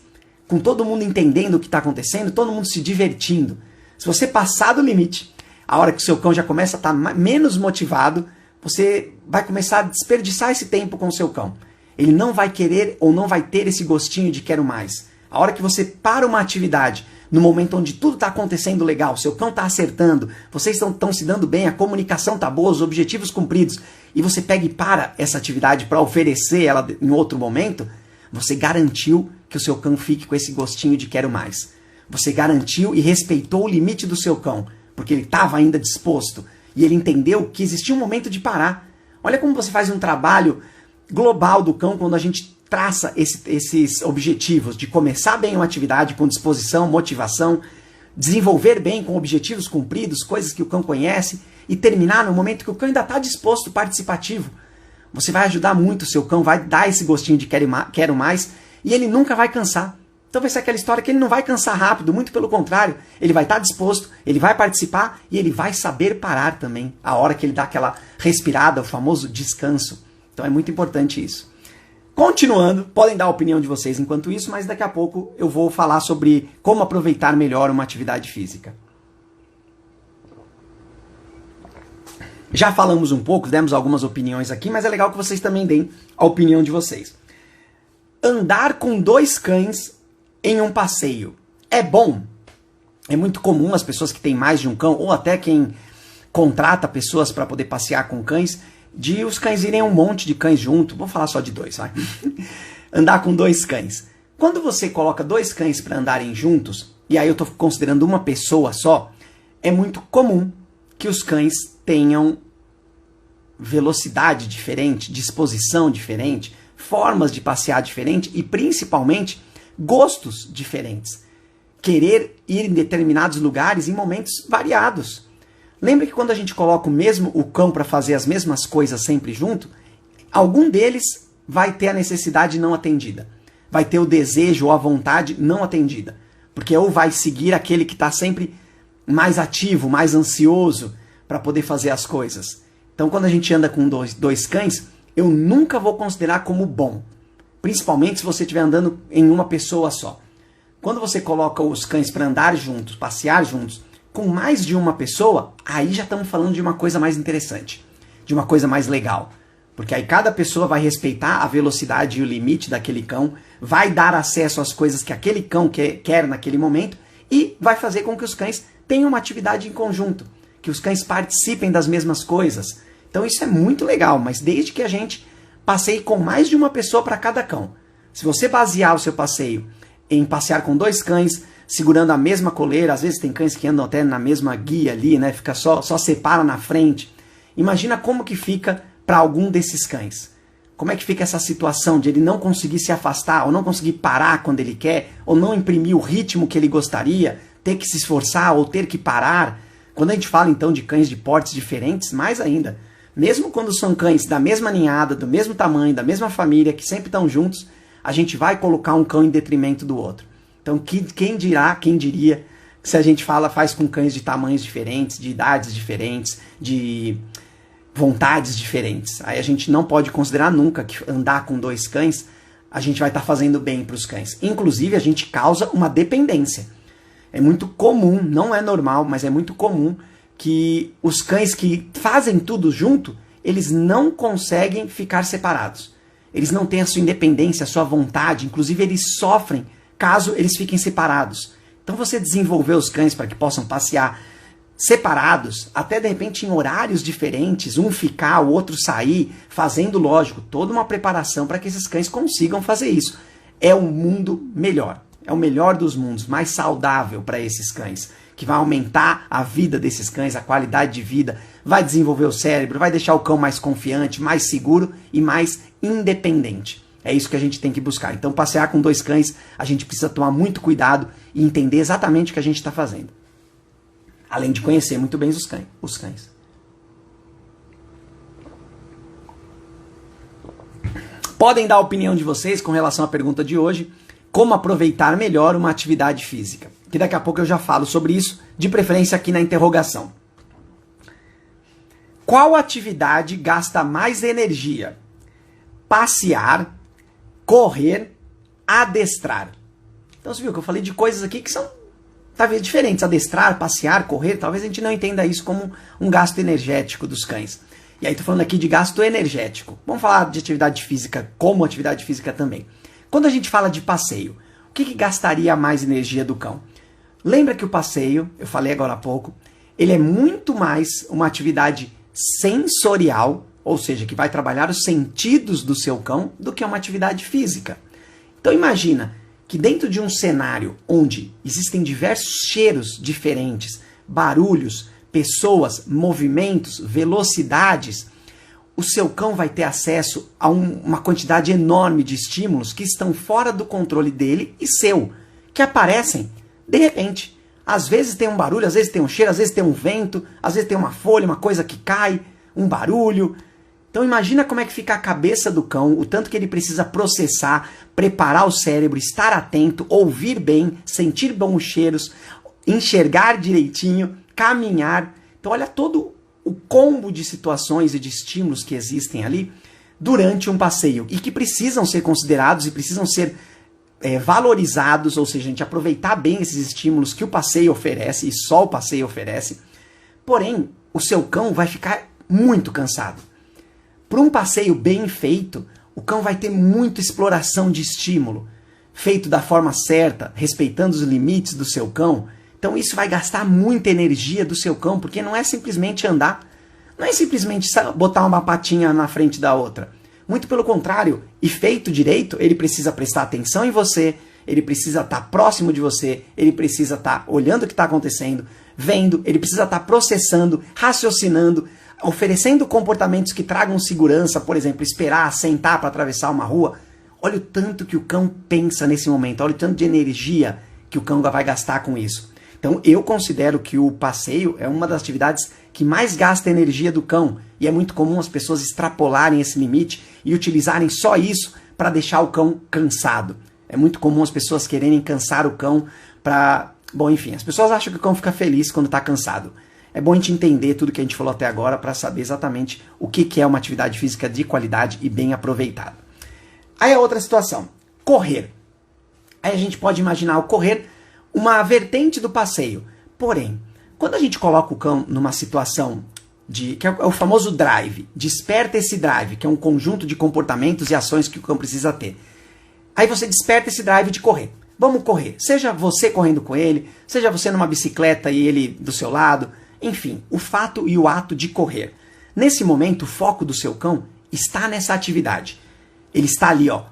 Com todo mundo entendendo o que está acontecendo, todo mundo se divertindo. Se você passar do limite, a hora que o seu cão já começa a estar menos motivado, você vai começar a desperdiçar esse tempo com o seu cão. Ele não vai querer ou não vai ter esse gostinho de quero mais. A hora que você para uma atividade, no momento onde tudo está acontecendo legal, seu cão está acertando, vocês estão se dando bem, a comunicação está boa, os objetivos cumpridos, e você pega e para essa atividade para oferecer ela em outro momento, você garantiu que o seu cão fique com esse gostinho de quero mais. Você garantiu e respeitou o limite do seu cão, porque ele estava ainda disposto, e ele entendeu que existia um momento de parar. Olha como você faz um trabalho global do cão quando a gente traça esses objetivos de começar bem uma atividade com disposição, motivação, desenvolver bem com objetivos cumpridos, coisas que o cão conhece, e terminar no momento que o cão ainda está disposto, participativo. Você vai ajudar muito o seu cão, vai dar esse gostinho de quero mais, e ele nunca vai cansar. Então vai ser aquela história que ele não vai cansar rápido, muito pelo contrário, ele vai estar disposto, ele vai participar e ele vai saber parar também, a hora que ele dá aquela respirada, o famoso descanso. Então é muito importante isso. Continuando, podem dar a opinião de vocês enquanto isso, mas daqui a pouco eu vou falar sobre como aproveitar melhor uma atividade física. Já falamos um pouco, demos algumas opiniões aqui, mas é legal que vocês também deem a opinião de vocês. Andar com 2 cães em um passeio é bom? É muito comum as pessoas que têm mais de um cão, ou até quem contrata pessoas para poder passear com cães, de os cães irem um monte de cães junto. Vou falar só de 2, vai. Andar com 2 cães. Quando você coloca 2 cães para andarem juntos, e aí eu estou considerando uma pessoa só, é muito comum que os cães tenham velocidade diferente, disposição diferente, formas de passear diferente e principalmente gostos diferentes. Querer ir em determinados lugares em momentos variados. Lembra que quando a gente coloca o cão para fazer as mesmas coisas sempre junto, algum deles vai ter a necessidade não atendida. Vai ter o desejo ou a vontade não atendida. Porque ou vai seguir aquele que está sempre mais ativo, mais ansioso para poder fazer as coisas. Então quando a gente anda com dois cães, eu nunca vou considerar como bom. Principalmente se você estiver andando em uma pessoa só. Quando você coloca os cães para andar juntos, passear juntos, com mais de uma pessoa, aí já estamos falando de uma coisa mais interessante, de uma coisa mais legal. Porque aí cada pessoa vai respeitar a velocidade e o limite daquele cão, vai dar acesso às coisas que aquele cão quer naquele momento e vai fazer com que os cães tenham uma atividade em conjunto, que os cães participem das mesmas coisas. Então isso é muito legal, mas desde que a gente passeie com mais de uma pessoa para cada cão. Se você basear o seu passeio em passear com 2 cães, segurando a mesma coleira, às vezes tem cães que andam até na mesma guia ali, né? Fica só separa na frente. Imagina como que fica para algum desses cães. Como é que fica essa situação de ele não conseguir se afastar, ou não conseguir parar quando ele quer, ou não imprimir o ritmo que ele gostaria, ter que se esforçar ou ter que parar. Quando a gente fala então de cães de portes diferentes, mais ainda. Mesmo quando são cães da mesma ninhada, do mesmo tamanho, da mesma família, que sempre estão juntos, a gente vai colocar um cão em detrimento do outro. Então, quem diria, se a gente faz com cães de tamanhos diferentes, de idades diferentes, de vontades diferentes. Aí a gente não pode considerar nunca que andar com 2 cães, a gente vai estar fazendo bem para os cães. Inclusive, a gente causa uma dependência. É muito comum, não é normal, mas é muito comum que os cães que fazem tudo junto, eles não conseguem ficar separados. Eles não têm a sua independência, a sua vontade, inclusive eles sofrem caso eles fiquem separados. Então você desenvolver os cães para que possam passear separados, até de repente em horários diferentes, um ficar, o outro sair, fazendo, lógico, toda uma preparação para que esses cães consigam fazer isso. É um mundo melhor, é o melhor dos mundos, mais saudável para esses cães, que vai aumentar a vida desses cães, a qualidade de vida, vai desenvolver o cérebro, vai deixar o cão mais confiante, mais seguro e mais independente. É isso que a gente tem que buscar. Então, passear com 2 cães, a gente precisa tomar muito cuidado e entender exatamente o que a gente está fazendo. Além de conhecer muito bem os cães. Podem dar a opinião de vocês com relação à pergunta de hoje, como aproveitar melhor uma atividade física. Que daqui a pouco eu já falo sobre isso, de preferência aqui na interrogação. Qual atividade gasta mais energia? Passear, correr, adestrar. Então você viu que eu falei de coisas aqui que são talvez diferentes. Adestrar, passear, correr, talvez a gente não entenda isso como um gasto energético dos cães. E aí estou falando aqui de gasto energético. Vamos falar de atividade física como atividade física também. Quando a gente fala de passeio, o que gastaria mais energia do cão? Lembra que o passeio, eu falei agora há pouco, ele é muito mais uma atividade sensorial, ou seja, que vai trabalhar os sentidos do seu cão, do que uma atividade física. Então imagina que dentro de um cenário onde existem diversos cheiros diferentes, barulhos, pessoas, movimentos, velocidades, o seu cão vai ter acesso a uma quantidade enorme de estímulos que estão fora do controle dele e seu, que aparecem de repente. Às vezes tem um barulho, às vezes tem um cheiro, às vezes tem um vento, às vezes tem uma folha, uma coisa que cai, um barulho. Então imagina como é que fica a cabeça do cão, o tanto que ele precisa processar, preparar o cérebro, estar atento, ouvir bem, sentir bons cheiros, enxergar direitinho, caminhar. Então olha todo o combo de situações e de estímulos que existem ali durante um passeio e que precisam ser considerados e precisam ser valorizados, ou seja, a gente aproveitar bem esses estímulos que o passeio oferece e só o passeio oferece. Porém, o seu cão vai ficar muito cansado. Para um passeio bem feito, o cão vai ter muita exploração de estímulo, feito da forma certa, respeitando os limites do seu cão. Então isso vai gastar muita energia do seu cão, porque não é simplesmente andar, não é simplesmente botar uma patinha na frente da outra. Muito pelo contrário, e feito direito, ele precisa prestar atenção em você, ele precisa estar próximo de você, ele precisa estar olhando o que está acontecendo, vendo, ele precisa estar processando, raciocinando, oferecendo comportamentos que tragam segurança, por exemplo, esperar, sentar para atravessar uma rua. Olha o tanto que o cão pensa nesse momento, olha o tanto de energia que o cão vai gastar com isso. Então eu considero que o passeio é uma das atividades que mais gasta energia do cão, e é muito comum as pessoas extrapolarem esse limite e utilizarem só isso para deixar o cão cansado. É muito comum as pessoas quererem cansar o cão para... Bom, enfim, as pessoas acham que o cão fica feliz quando está cansado. É bom a gente entender tudo que a gente falou até agora para saber exatamente o que é uma atividade física de qualidade e bem aproveitada. Aí a outra situação, correr. Aí a gente pode imaginar o correr uma vertente do passeio. Porém, quando a gente coloca o cão numa situação que é o famoso drive, desperta esse drive, que é um conjunto de comportamentos e ações que o cão precisa ter. Aí você desperta esse drive de correr. Vamos correr. Seja você correndo com ele, seja você numa bicicleta e ele do seu lado. Enfim, o fato e o ato de correr. Nesse momento, o foco do seu cão está nessa atividade. Ele está ali, ó,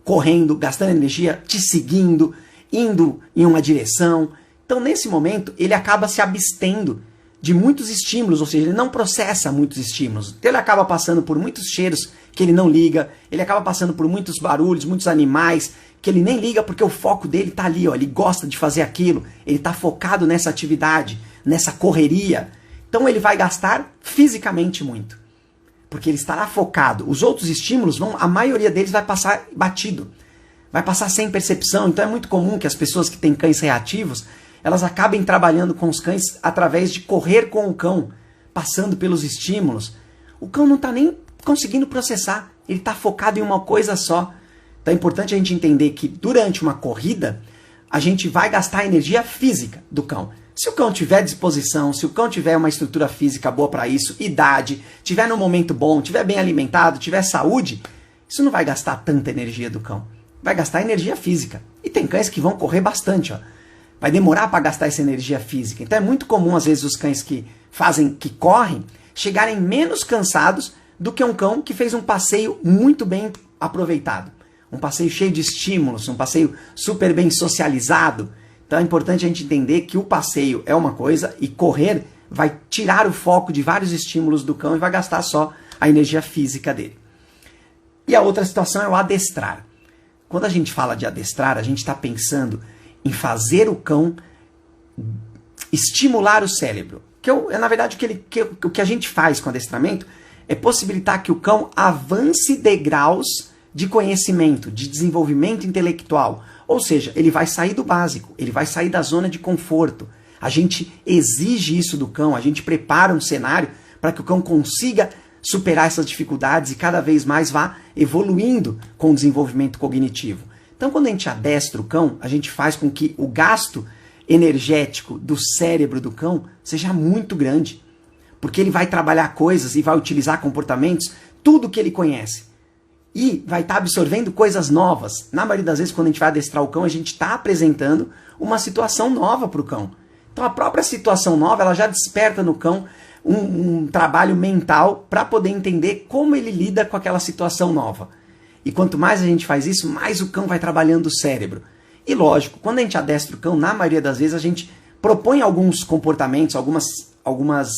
correndo, gastando energia, te seguindo, indo em uma direção. Então, nesse momento, ele acaba se abstendo de muitos estímulos, ou seja, ele não processa muitos estímulos. Então, ele acaba passando por muitos cheiros que ele não liga, ele acaba passando por muitos barulhos, muitos animais, que ele nem liga porque o foco dele está ali, ó, ele gosta de fazer aquilo, ele está focado nessa atividade, nessa correria. Então, ele vai gastar fisicamente muito, porque ele estará focado. Os outros estímulos, a maioria deles vai passar batido, vai passar sem percepção. Então, é muito comum que as pessoas que têm cães reativos, elas acabem trabalhando com os cães através de correr com o cão, passando pelos estímulos. O cão não está nem conseguindo processar, ele está focado em uma coisa só. Então é importante a gente entender que durante uma corrida, a gente vai gastar energia física do cão. Se o cão tiver disposição, se o cão tiver uma estrutura física boa para isso, idade, tiver num momento bom, tiver bem alimentado, tiver saúde, isso não vai gastar tanta energia do cão. Vai gastar energia física. E tem cães que vão correr bastante, ó. Vai demorar para gastar essa energia física. Então é muito comum, às vezes, os cães que correm, chegarem menos cansados do que um cão que fez um passeio muito bem aproveitado. Um passeio cheio de estímulos, um passeio super bem socializado. Então é importante a gente entender que o passeio é uma coisa e correr vai tirar o foco de vários estímulos do cão e vai gastar só a energia física dele. E a outra situação é o adestrar. Quando a gente fala de adestrar, a gente está pensando em fazer o cão estimular o cérebro. Na verdade, o que a gente faz com adestramento é possibilitar que o cão avance degraus de conhecimento, de desenvolvimento intelectual. Ou seja, ele vai sair do básico, ele vai sair da zona de conforto. A gente exige isso do cão, a gente prepara um cenário para que o cão consiga superar essas dificuldades e cada vez mais vá evoluindo com o desenvolvimento cognitivo. Então, quando a gente adestra o cão, a gente faz com que o gasto energético do cérebro do cão seja muito grande, porque ele vai trabalhar coisas e vai utilizar comportamentos, tudo que ele conhece. E vai estar absorvendo coisas novas. Na maioria das vezes, quando a gente vai adestrar o cão, a gente está apresentando uma situação nova para o cão. Então, a própria situação nova, ela já desperta no cão um trabalho mental para poder entender como ele lida com aquela situação nova. E quanto mais a gente faz isso, mais o cão vai trabalhando o cérebro. E lógico, quando a gente adestra o cão, na maioria das vezes a gente propõe alguns comportamentos, algumas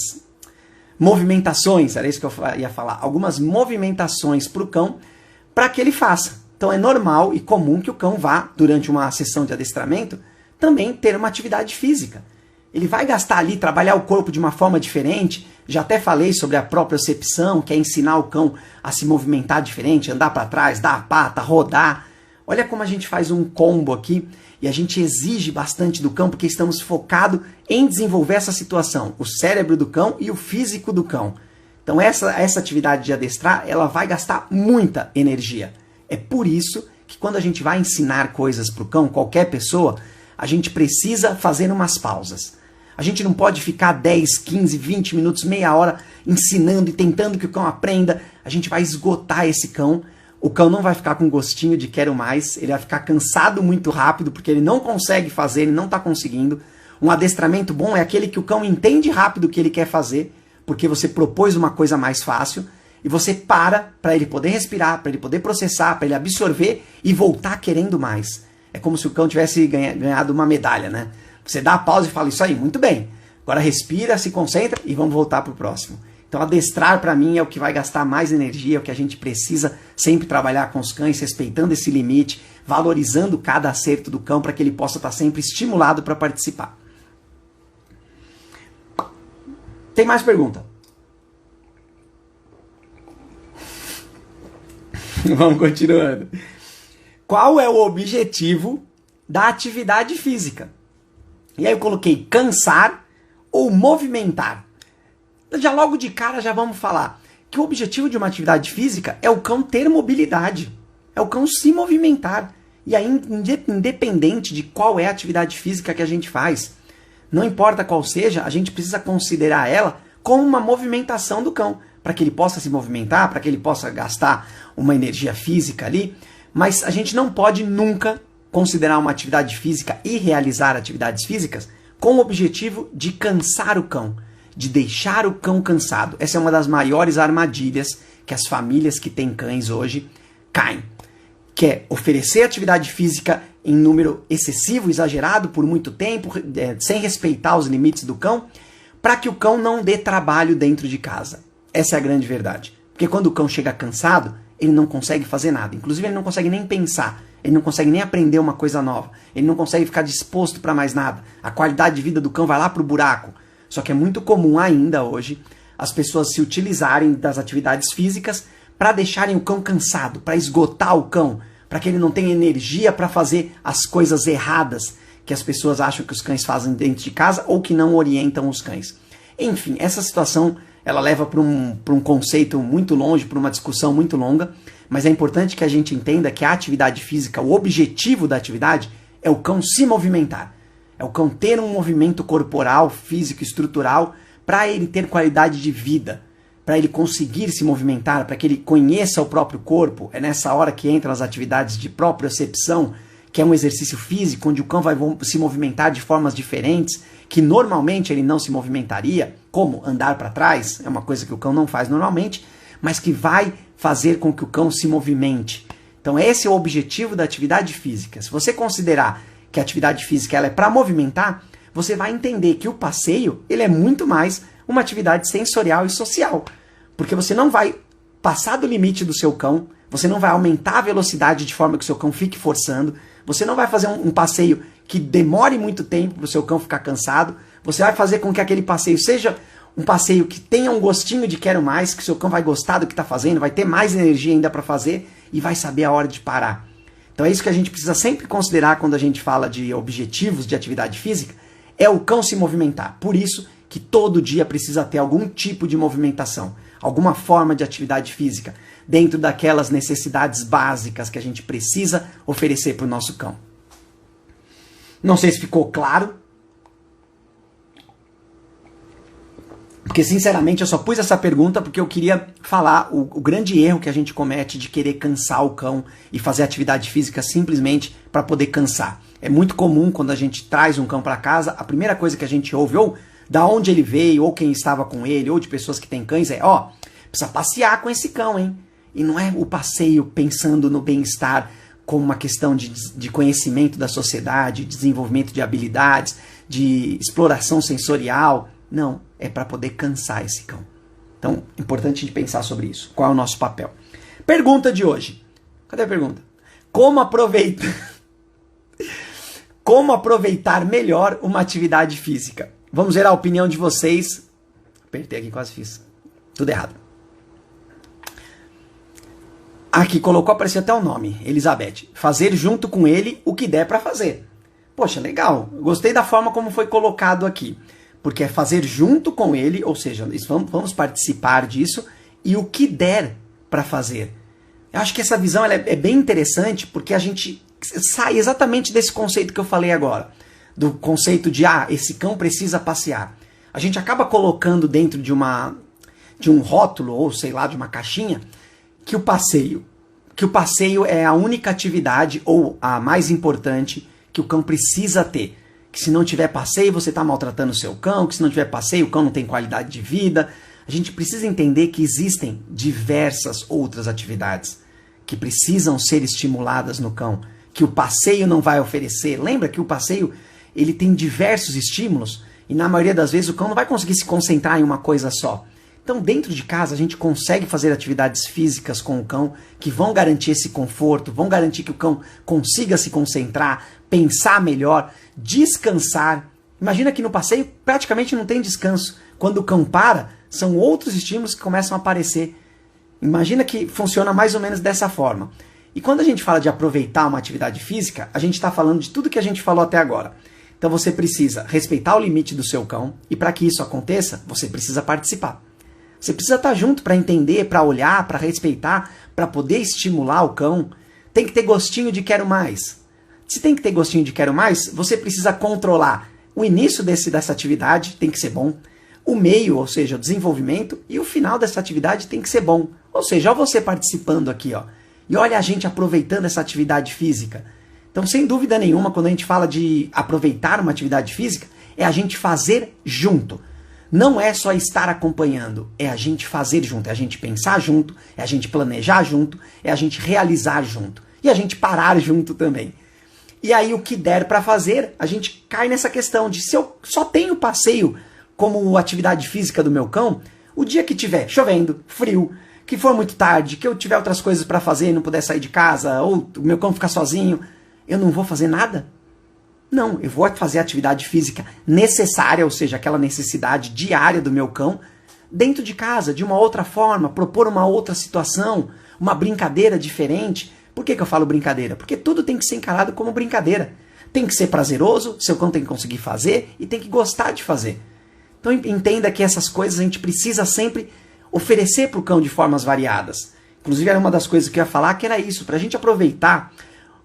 movimentações, era isso que eu ia falar, algumas movimentações para o cão para que ele faça. Então é normal e comum que o cão vá, durante uma sessão de adestramento, também ter uma atividade física. Ele vai gastar ali, trabalhar o corpo de uma forma diferente. Já até falei sobre a propriocepção, que é ensinar o cão a se movimentar diferente, andar para trás, dar a pata, rodar. Olha como a gente faz um combo aqui e a gente exige bastante do cão porque estamos focados em desenvolver essa situação, o cérebro do cão e o físico do cão. Então essa atividade de adestrar, ela vai gastar muita energia. É por isso que quando a gente vai ensinar coisas para o cão, qualquer pessoa, a gente precisa fazer umas pausas. A gente não pode ficar 10, 15, 20 minutos, meia hora ensinando e tentando que o cão aprenda. A gente vai esgotar esse cão. O cão não vai ficar com gostinho de quero mais. Ele vai ficar cansado muito rápido porque ele não consegue fazer, ele não está conseguindo. Um adestramento bom é aquele que o cão entende rápido o que ele quer fazer, porque você propôs uma coisa mais fácil e você para ele poder respirar, para ele poder processar, para ele absorver e voltar querendo mais. É como se o cão tivesse ganhado uma medalha, né? Você dá a pausa e fala, isso aí, muito bem. Agora respira, se concentra e vamos voltar para o próximo. Então adestrar para mim é o que vai gastar mais energia, é o que a gente precisa sempre trabalhar com os cães, respeitando esse limite, valorizando cada acerto do cão para que ele possa estar sempre estimulado para participar. Tem mais pergunta? Vamos continuando. Qual é o objetivo da atividade física? E aí eu coloquei cansar ou movimentar. Já logo de cara já vamos falar que o objetivo de uma atividade física é o cão ter mobilidade, é o cão se movimentar. E aí, independente de qual é a atividade física que a gente faz, não importa qual seja, a gente precisa considerar ela como uma movimentação do cão, para que ele possa se movimentar, para que ele possa gastar uma energia física ali, mas a gente não pode nunca considerar uma atividade física e realizar atividades físicas com o objetivo de cansar o cão, de deixar o cão cansado. Essa é uma das maiores armadilhas que as famílias que têm cães hoje caem, que é oferecer atividade física em número excessivo, exagerado, por muito tempo, sem respeitar os limites do cão, para que o cão não dê trabalho dentro de casa. Essa é a grande verdade. Porque quando o cão chega cansado, ele não consegue fazer nada. Inclusive, ele não consegue nem pensar. Ele não consegue nem aprender uma coisa nova. Ele não consegue ficar disposto para mais nada. A qualidade de vida do cão vai lá para o buraco. Só que é muito comum ainda hoje as pessoas se utilizarem das atividades físicas para deixarem o cão cansado, para esgotar o cão, para que ele não tenha energia para fazer as coisas erradas que as pessoas acham que os cães fazem dentro de casa ou que não orientam os cães. Enfim, essa situação ela leva para um conceito muito longe, para uma discussão muito longa, mas é importante que a gente entenda que a atividade física, o objetivo da atividade é o cão se movimentar, é o cão ter um movimento corporal, físico, estrutural, para ele ter qualidade de vida. para ele conseguir se movimentar, para que ele conheça o próprio corpo. É nessa hora que entram as atividades de propriocepção, que é um exercício físico, onde o cão vai se movimentar de formas diferentes, que normalmente ele não se movimentaria, como andar para trás, é uma coisa que o cão não faz normalmente, mas que vai fazer com que o cão se movimente. Então esse é o objetivo da atividade física. Se você considerar que a atividade física ela é para movimentar, você vai entender que o passeio ele é muito mais uma atividade sensorial e social. Porque você não vai passar do limite do seu cão, você não vai aumentar a velocidade de forma que o seu cão fique forçando, você não vai fazer um passeio que demore muito tempo para o seu cão ficar cansado, você vai fazer com que aquele passeio seja um passeio que tenha um gostinho de quero mais, que o seu cão vai gostar do que está fazendo, vai ter mais energia ainda para fazer e vai saber a hora de parar. Então é isso que a gente precisa sempre considerar quando a gente fala de objetivos de atividade física, é o cão se movimentar. Por isso que todo dia precisa ter algum tipo de movimentação, alguma forma de atividade física, dentro daquelas necessidades básicas que a gente precisa oferecer para o nosso cão. Não sei se ficou claro, porque sinceramente eu só pus essa pergunta porque eu queria falar o grande erro que a gente comete de querer cansar o cão e fazer atividade física simplesmente para poder cansar. É muito comum quando a gente traz um cão para casa, a primeira coisa que a gente ouve, ou da onde ele veio, ou quem estava com ele, ou de pessoas que têm cães, é precisa passear com esse cão, hein? E não é o passeio pensando no bem-estar como uma questão de conhecimento da sociedade, desenvolvimento de habilidades, de exploração sensorial. Não, é para poder cansar esse cão. Então, é importante a gente pensar sobre isso. Qual é o nosso papel? Pergunta de hoje. Cadê a pergunta? Como aproveitar melhor uma atividade física? Vamos ver a opinião de vocês. Apertei aqui, quase fiz tudo errado. Aqui colocou, apareceu até o nome, Elizabeth. Fazer junto com ele o que der para fazer. Poxa, legal. Gostei da forma como foi colocado aqui. Porque é fazer junto com ele, ou seja, vamos participar disso, e o que der para fazer. Eu acho que essa visão ela é bem interessante, porque a gente sai exatamente desse conceito que eu falei agora. Do conceito de, esse cão precisa passear. A gente acaba colocando dentro de um rótulo, ou sei lá, de uma caixinha, que o passeio é a única atividade, ou a mais importante, que o cão precisa ter. Que se não tiver passeio, você está maltratando o seu cão, que se não tiver passeio, o cão não tem qualidade de vida. A gente precisa entender que existem diversas outras atividades que precisam ser estimuladas no cão, que o passeio não vai oferecer. Lembra que o passeio ele tem diversos estímulos e na maioria das vezes o cão não vai conseguir se concentrar em uma coisa só. Então dentro de casa a gente consegue fazer atividades físicas com o cão que vão garantir esse conforto, vão garantir que o cão consiga se concentrar, pensar melhor, descansar. Imagina que no passeio praticamente não tem descanso. Quando o cão para, são outros estímulos que começam a aparecer. Imagina que funciona mais ou menos dessa forma. E quando a gente fala de aproveitar uma atividade física, a gente está falando de tudo que a gente falou até agora. Então você precisa respeitar o limite do seu cão e para que isso aconteça, você precisa participar. Você precisa estar junto para entender, para olhar, para respeitar, para poder estimular o cão. Tem que ter gostinho de quero mais. Se tem que ter gostinho de quero mais, você precisa controlar o início dessa atividade, tem que ser bom. O meio, ou seja, o desenvolvimento, e o final dessa atividade tem que ser bom. Ou seja, olha você participando aqui, e olha a gente aproveitando essa atividade física. Então, sem dúvida nenhuma, quando a gente fala de aproveitar uma atividade física, é a gente fazer junto. Não é só estar acompanhando, é a gente fazer junto, é a gente pensar junto, é a gente planejar junto, é a gente realizar junto. E a gente parar junto também. E aí o que der para fazer, a gente cai nessa questão de se eu só tenho passeio como atividade física do meu cão, o dia que tiver chovendo, frio, que for muito tarde, que eu tiver outras coisas para fazer e não puder sair de casa, ou o meu cão ficar sozinho, eu não vou fazer nada? Não, eu vou fazer a atividade física necessária, ou seja, aquela necessidade diária do meu cão, dentro de casa, de uma outra forma, propor uma outra situação, uma brincadeira diferente. Por que eu falo brincadeira? Porque tudo tem que ser encarado como brincadeira. Tem que ser prazeroso, seu cão tem que conseguir fazer e tem que gostar de fazer. Então entenda que essas coisas a gente precisa sempre oferecer para o cão de formas variadas. Inclusive era uma das coisas que eu ia falar que era isso, para a gente aproveitar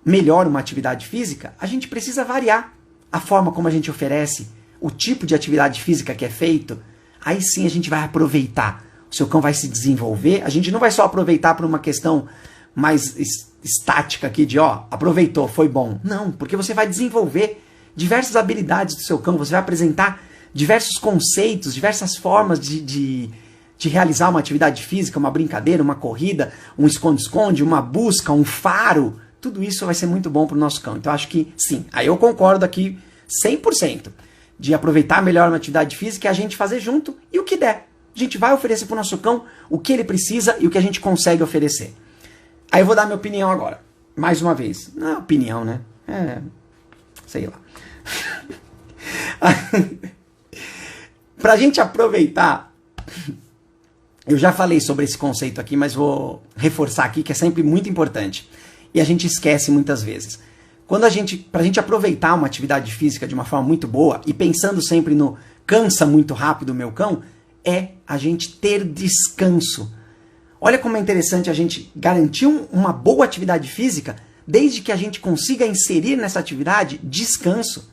melhor uma atividade física, a gente precisa variar a forma como a gente oferece, o tipo de atividade física que é feito. Aí sim a gente vai aproveitar o seu cão vai se desenvolver. A gente não vai só aproveitar por uma questão mais estática aqui de, aproveitou, foi bom. Não, porque você vai desenvolver diversas habilidades do seu cão, você vai apresentar diversos conceitos, diversas formas de realizar uma atividade física, uma brincadeira, uma corrida, um esconde-esconde, uma busca, um faro. Tudo isso vai ser muito bom para o nosso cão. Então, acho que sim. Aí eu concordo aqui 100% de aproveitar melhor uma atividade física e a gente fazer junto e o que der. A gente vai oferecer para o nosso cão o que ele precisa e o que a gente consegue oferecer. Aí eu vou dar minha opinião agora. Mais uma vez. Não é opinião, né? Sei lá. Pra gente aproveitar, eu já falei sobre esse conceito aqui, mas vou reforçar aqui que é sempre muito importante. E a gente esquece muitas vezes. Pra gente aproveitar uma atividade física de uma forma muito boa, e pensando sempre no cansa muito rápido o meu cão, é a gente ter descanso. Olha como é interessante a gente garantir uma boa atividade física, desde que a gente consiga inserir nessa atividade descanso.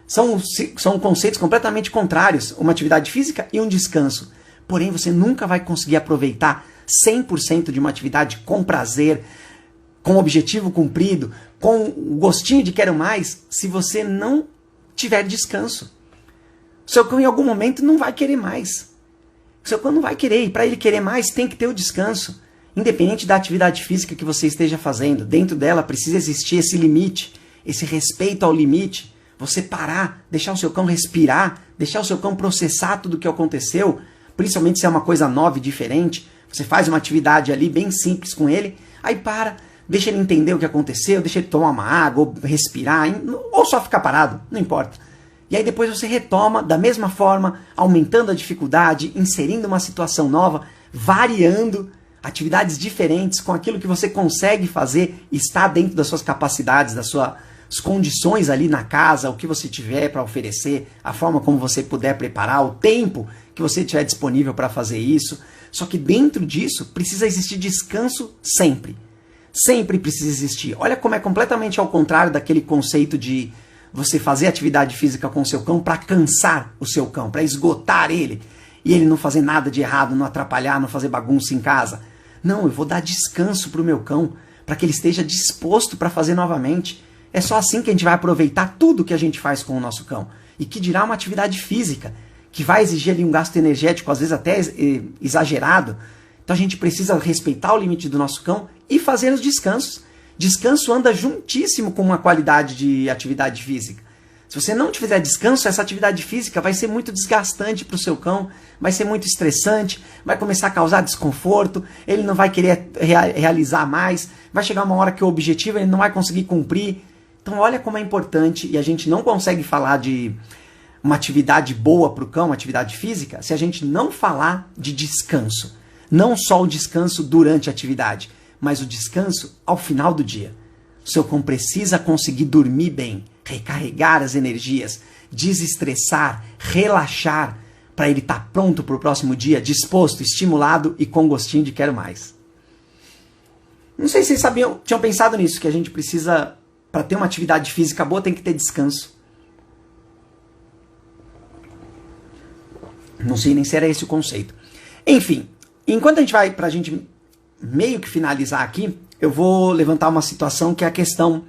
São conceitos completamente contrários, uma atividade física e um descanso. Porém, você nunca vai conseguir aproveitar 100% de uma atividade com prazer, com objetivo cumprido, com o gostinho de quero mais, se você não tiver descanso. O seu cão em algum momento não vai querer mais. O seu cão não vai querer, e para ele querer mais tem que ter o descanso. Independente da atividade física que você esteja fazendo, dentro dela precisa existir esse limite, esse respeito ao limite. Você parar, deixar o seu cão respirar, deixar o seu cão processar tudo o que aconteceu, principalmente se é uma coisa nova e diferente. Você faz uma atividade ali bem simples com ele, aí para, deixa ele entender o que aconteceu, deixa ele tomar uma água, ou respirar, ou só ficar parado, não importa. E aí depois você retoma da mesma forma, aumentando a dificuldade, inserindo uma situação nova, variando atividades diferentes com aquilo que você consegue fazer, está dentro das suas capacidades, das suas condições ali na casa, o que você tiver para oferecer, a forma como você puder preparar, o tempo que você tiver disponível para fazer isso. Só que dentro disso precisa existir descanso sempre. Sempre precisa existir. Olha como é completamente ao contrário daquele conceito de você fazer atividade física com o seu cão para cansar o seu cão, para esgotar ele, e ele não fazer nada de errado, não atrapalhar, não fazer bagunça em casa. Não, eu vou dar descanso para o meu cão, para que ele esteja disposto para fazer novamente. É só assim que a gente vai aproveitar tudo que a gente faz com o nosso cão. E que dirá uma atividade física, que vai exigir ali um gasto energético, às vezes até exagerado. Então a gente precisa respeitar o limite do nosso cão e fazer os descansos. Descanso anda juntíssimo com uma qualidade de atividade física. Se você não fizer descanso, essa atividade física vai ser muito desgastante para o seu cão, vai ser muito estressante, vai começar a causar desconforto, ele não vai querer realizar mais, vai chegar uma hora que o objetivo ele não vai conseguir cumprir. Então olha como é importante, e a gente não consegue falar de uma atividade boa para o cão, uma atividade física, se a gente não falar de descanso. Não só o descanso durante a atividade, mas o descanso ao final do dia. O seu cão precisa conseguir dormir bem, recarregar as energias, desestressar, relaxar, para ele estar pronto para o próximo dia, disposto, estimulado e com gostinho de quero mais. Não sei se vocês tinham pensado nisso, que a gente precisa, para ter uma atividade física boa, tem que ter descanso. Não sei nem se era esse o conceito. Enfim, enquanto a gente vai, para a gente meio que finalizar aqui, eu vou levantar uma situação que é a questão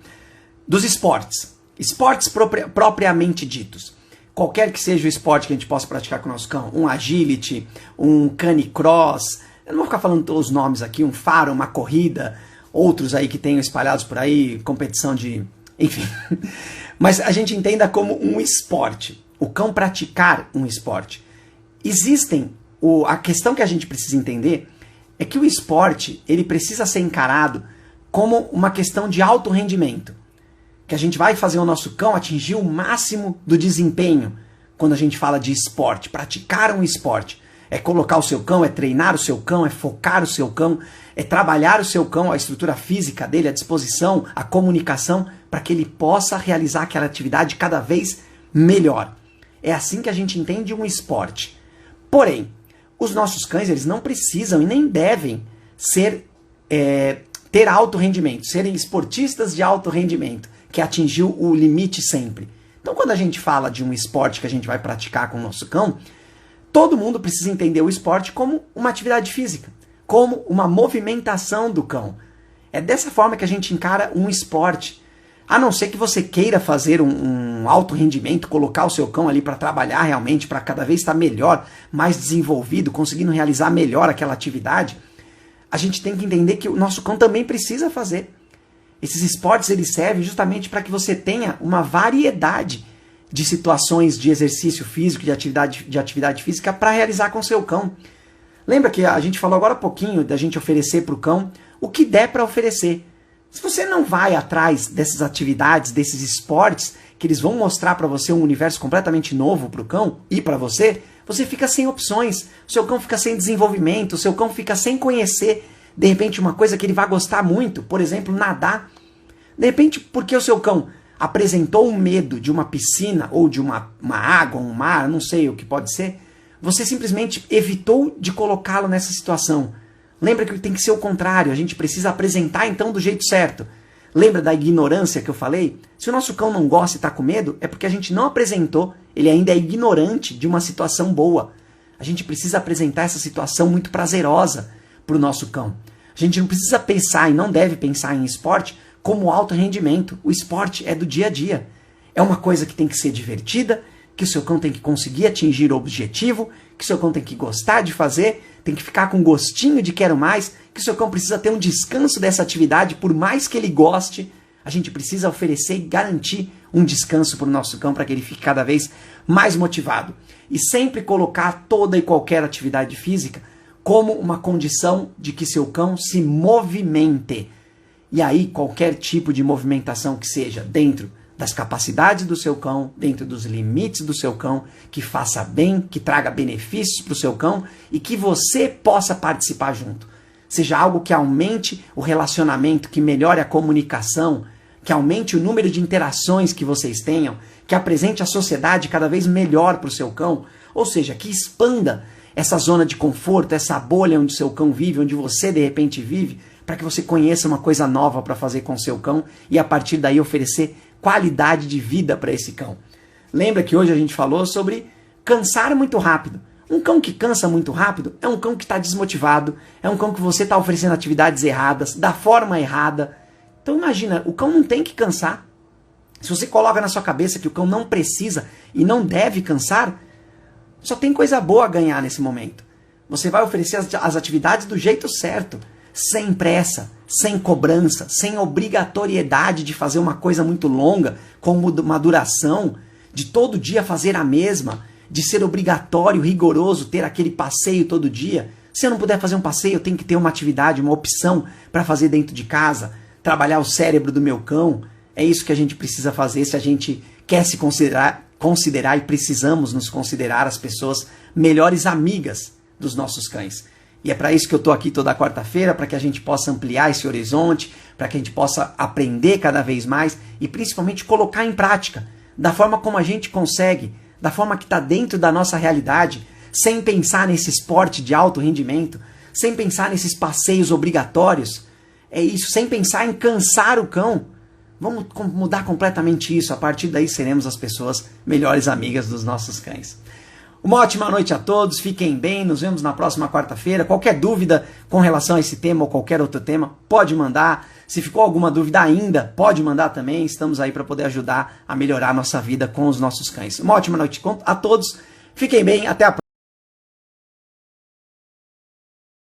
dos esportes. Esportes propriamente ditos. Qualquer que seja o esporte que a gente possa praticar com o nosso cão, um agility, um canicross, eu não vou ficar falando todos os nomes aqui, um faro, uma corrida, outros aí que tenham espalhados por aí, competição de... enfim. Mas a gente entenda como um esporte. O cão praticar um esporte. A questão que a gente precisa entender é que o esporte, ele precisa ser encarado como uma questão de alto rendimento. Que a gente vai fazer o nosso cão atingir o máximo do desempenho quando a gente fala de esporte. Praticar um esporte. É colocar o seu cão, é treinar o seu cão, é focar o seu cão, é trabalhar o seu cão, a estrutura física dele, a disposição, a comunicação, para que ele possa realizar aquela atividade cada vez melhor. É assim que a gente entende um esporte. Porém, os nossos cães, eles não precisam e nem devem ter alto rendimento, serem esportistas de alto rendimento, que atingiu o limite sempre. Então, quando a gente fala de um esporte que a gente vai praticar com o nosso cão, Todo mundo precisa entender o esporte como uma atividade física, como uma movimentação do cão. É dessa forma que a gente encara um esporte. A não ser que você queira fazer um alto rendimento, colocar o seu cão ali para trabalhar realmente, para cada vez estar melhor, mais desenvolvido, conseguindo realizar melhor aquela atividade, a gente tem que entender que o nosso cão também precisa fazer. Esses esportes eles servem justamente para que você tenha uma variedade de situações de exercício físico, de atividade física para realizar com o seu cão. Lembra que a gente falou agora há pouquinho da gente oferecer para o cão o que der para oferecer. Se você não vai atrás dessas atividades, desses esportes, que eles vão mostrar para você um universo completamente novo para o cão e para você, você fica sem opções, o seu cão fica sem desenvolvimento, o seu cão fica sem conhecer, de repente, uma coisa que ele vai gostar muito, por exemplo, nadar. De repente, porque o seu cão apresentou um medo de uma piscina ou de uma água, um mar, não sei o que pode ser, você simplesmente evitou de colocá-lo nessa situação. Lembra que tem que ser o contrário, a gente precisa apresentar então do jeito certo. Lembra da ignorância que eu falei? Se o nosso cão não gosta e está com medo, é porque a gente não apresentou, ele ainda é ignorante de uma situação boa. A gente precisa apresentar essa situação muito prazerosa para o nosso cão. A gente não precisa pensar e não deve pensar em esporte como alto rendimento. O esporte é do dia a dia. É uma coisa que tem que ser divertida, que o seu cão tem que conseguir atingir o objetivo, que o seu cão tem que gostar de fazer, tem que ficar com gostinho de quero mais, que o seu cão precisa ter um descanso dessa atividade, por mais que ele goste, a gente precisa oferecer e garantir um descanso para o nosso cão, para que ele fique cada vez mais motivado. E sempre colocar toda e qualquer atividade física como uma condição de que seu cão se movimente. E aí, qualquer tipo de movimentação que seja dentro das capacidades do seu cão, dentro dos limites do seu cão, que faça bem, que traga benefícios para o seu cão e que você possa participar junto. Seja algo que aumente o relacionamento, que melhore a comunicação, que aumente o número de interações que vocês tenham, que apresente a sociedade cada vez melhor para o seu cão, ou seja, que expanda essa zona de conforto, essa bolha onde o seu cão vive, onde você de repente vive, para que você conheça uma coisa nova para fazer com o seu cão e a partir daí oferecer qualidade de vida para esse cão. Lembra que hoje a gente falou sobre cansar muito rápido. Um cão que cansa muito rápido é um cão que está desmotivado, é um cão que você está oferecendo atividades erradas, da forma errada. Então imagina, o cão não tem que cansar. Se você coloca na sua cabeça que o cão não precisa e não deve cansar, só tem coisa boa a ganhar nesse momento. Você vai oferecer as atividades do jeito certo, sem pressa, sem cobrança, sem obrigatoriedade de fazer uma coisa muito longa, com uma duração, de todo dia fazer a mesma, de ser obrigatório, rigoroso, ter aquele passeio todo dia. Se eu não puder fazer um passeio, eu tenho que ter uma atividade, uma opção para fazer dentro de casa, trabalhar o cérebro do meu cão. É isso que a gente precisa fazer se a gente quer se considerar e precisamos nos considerar as pessoas melhores amigas dos nossos cães. E é para isso que eu estou aqui toda quarta-feira, para que a gente possa ampliar esse horizonte, para que a gente possa aprender cada vez mais e principalmente colocar em prática, da forma como a gente consegue, da forma que está dentro da nossa realidade, sem pensar nesse esporte de alto rendimento, sem pensar nesses passeios obrigatórios. É isso, sem pensar em cansar o cão. Vamos mudar completamente isso, a partir daí seremos as pessoas melhores amigas dos nossos cães. Uma ótima noite a todos, fiquem bem, nos vemos na próxima quarta-feira. Qualquer dúvida com relação a esse tema ou qualquer outro tema, pode mandar. Se ficou alguma dúvida ainda, pode mandar também. Estamos aí para poder ajudar a melhorar a nossa vida com os nossos cães. Uma ótima noite a todos, fiquem bem, até a próxima.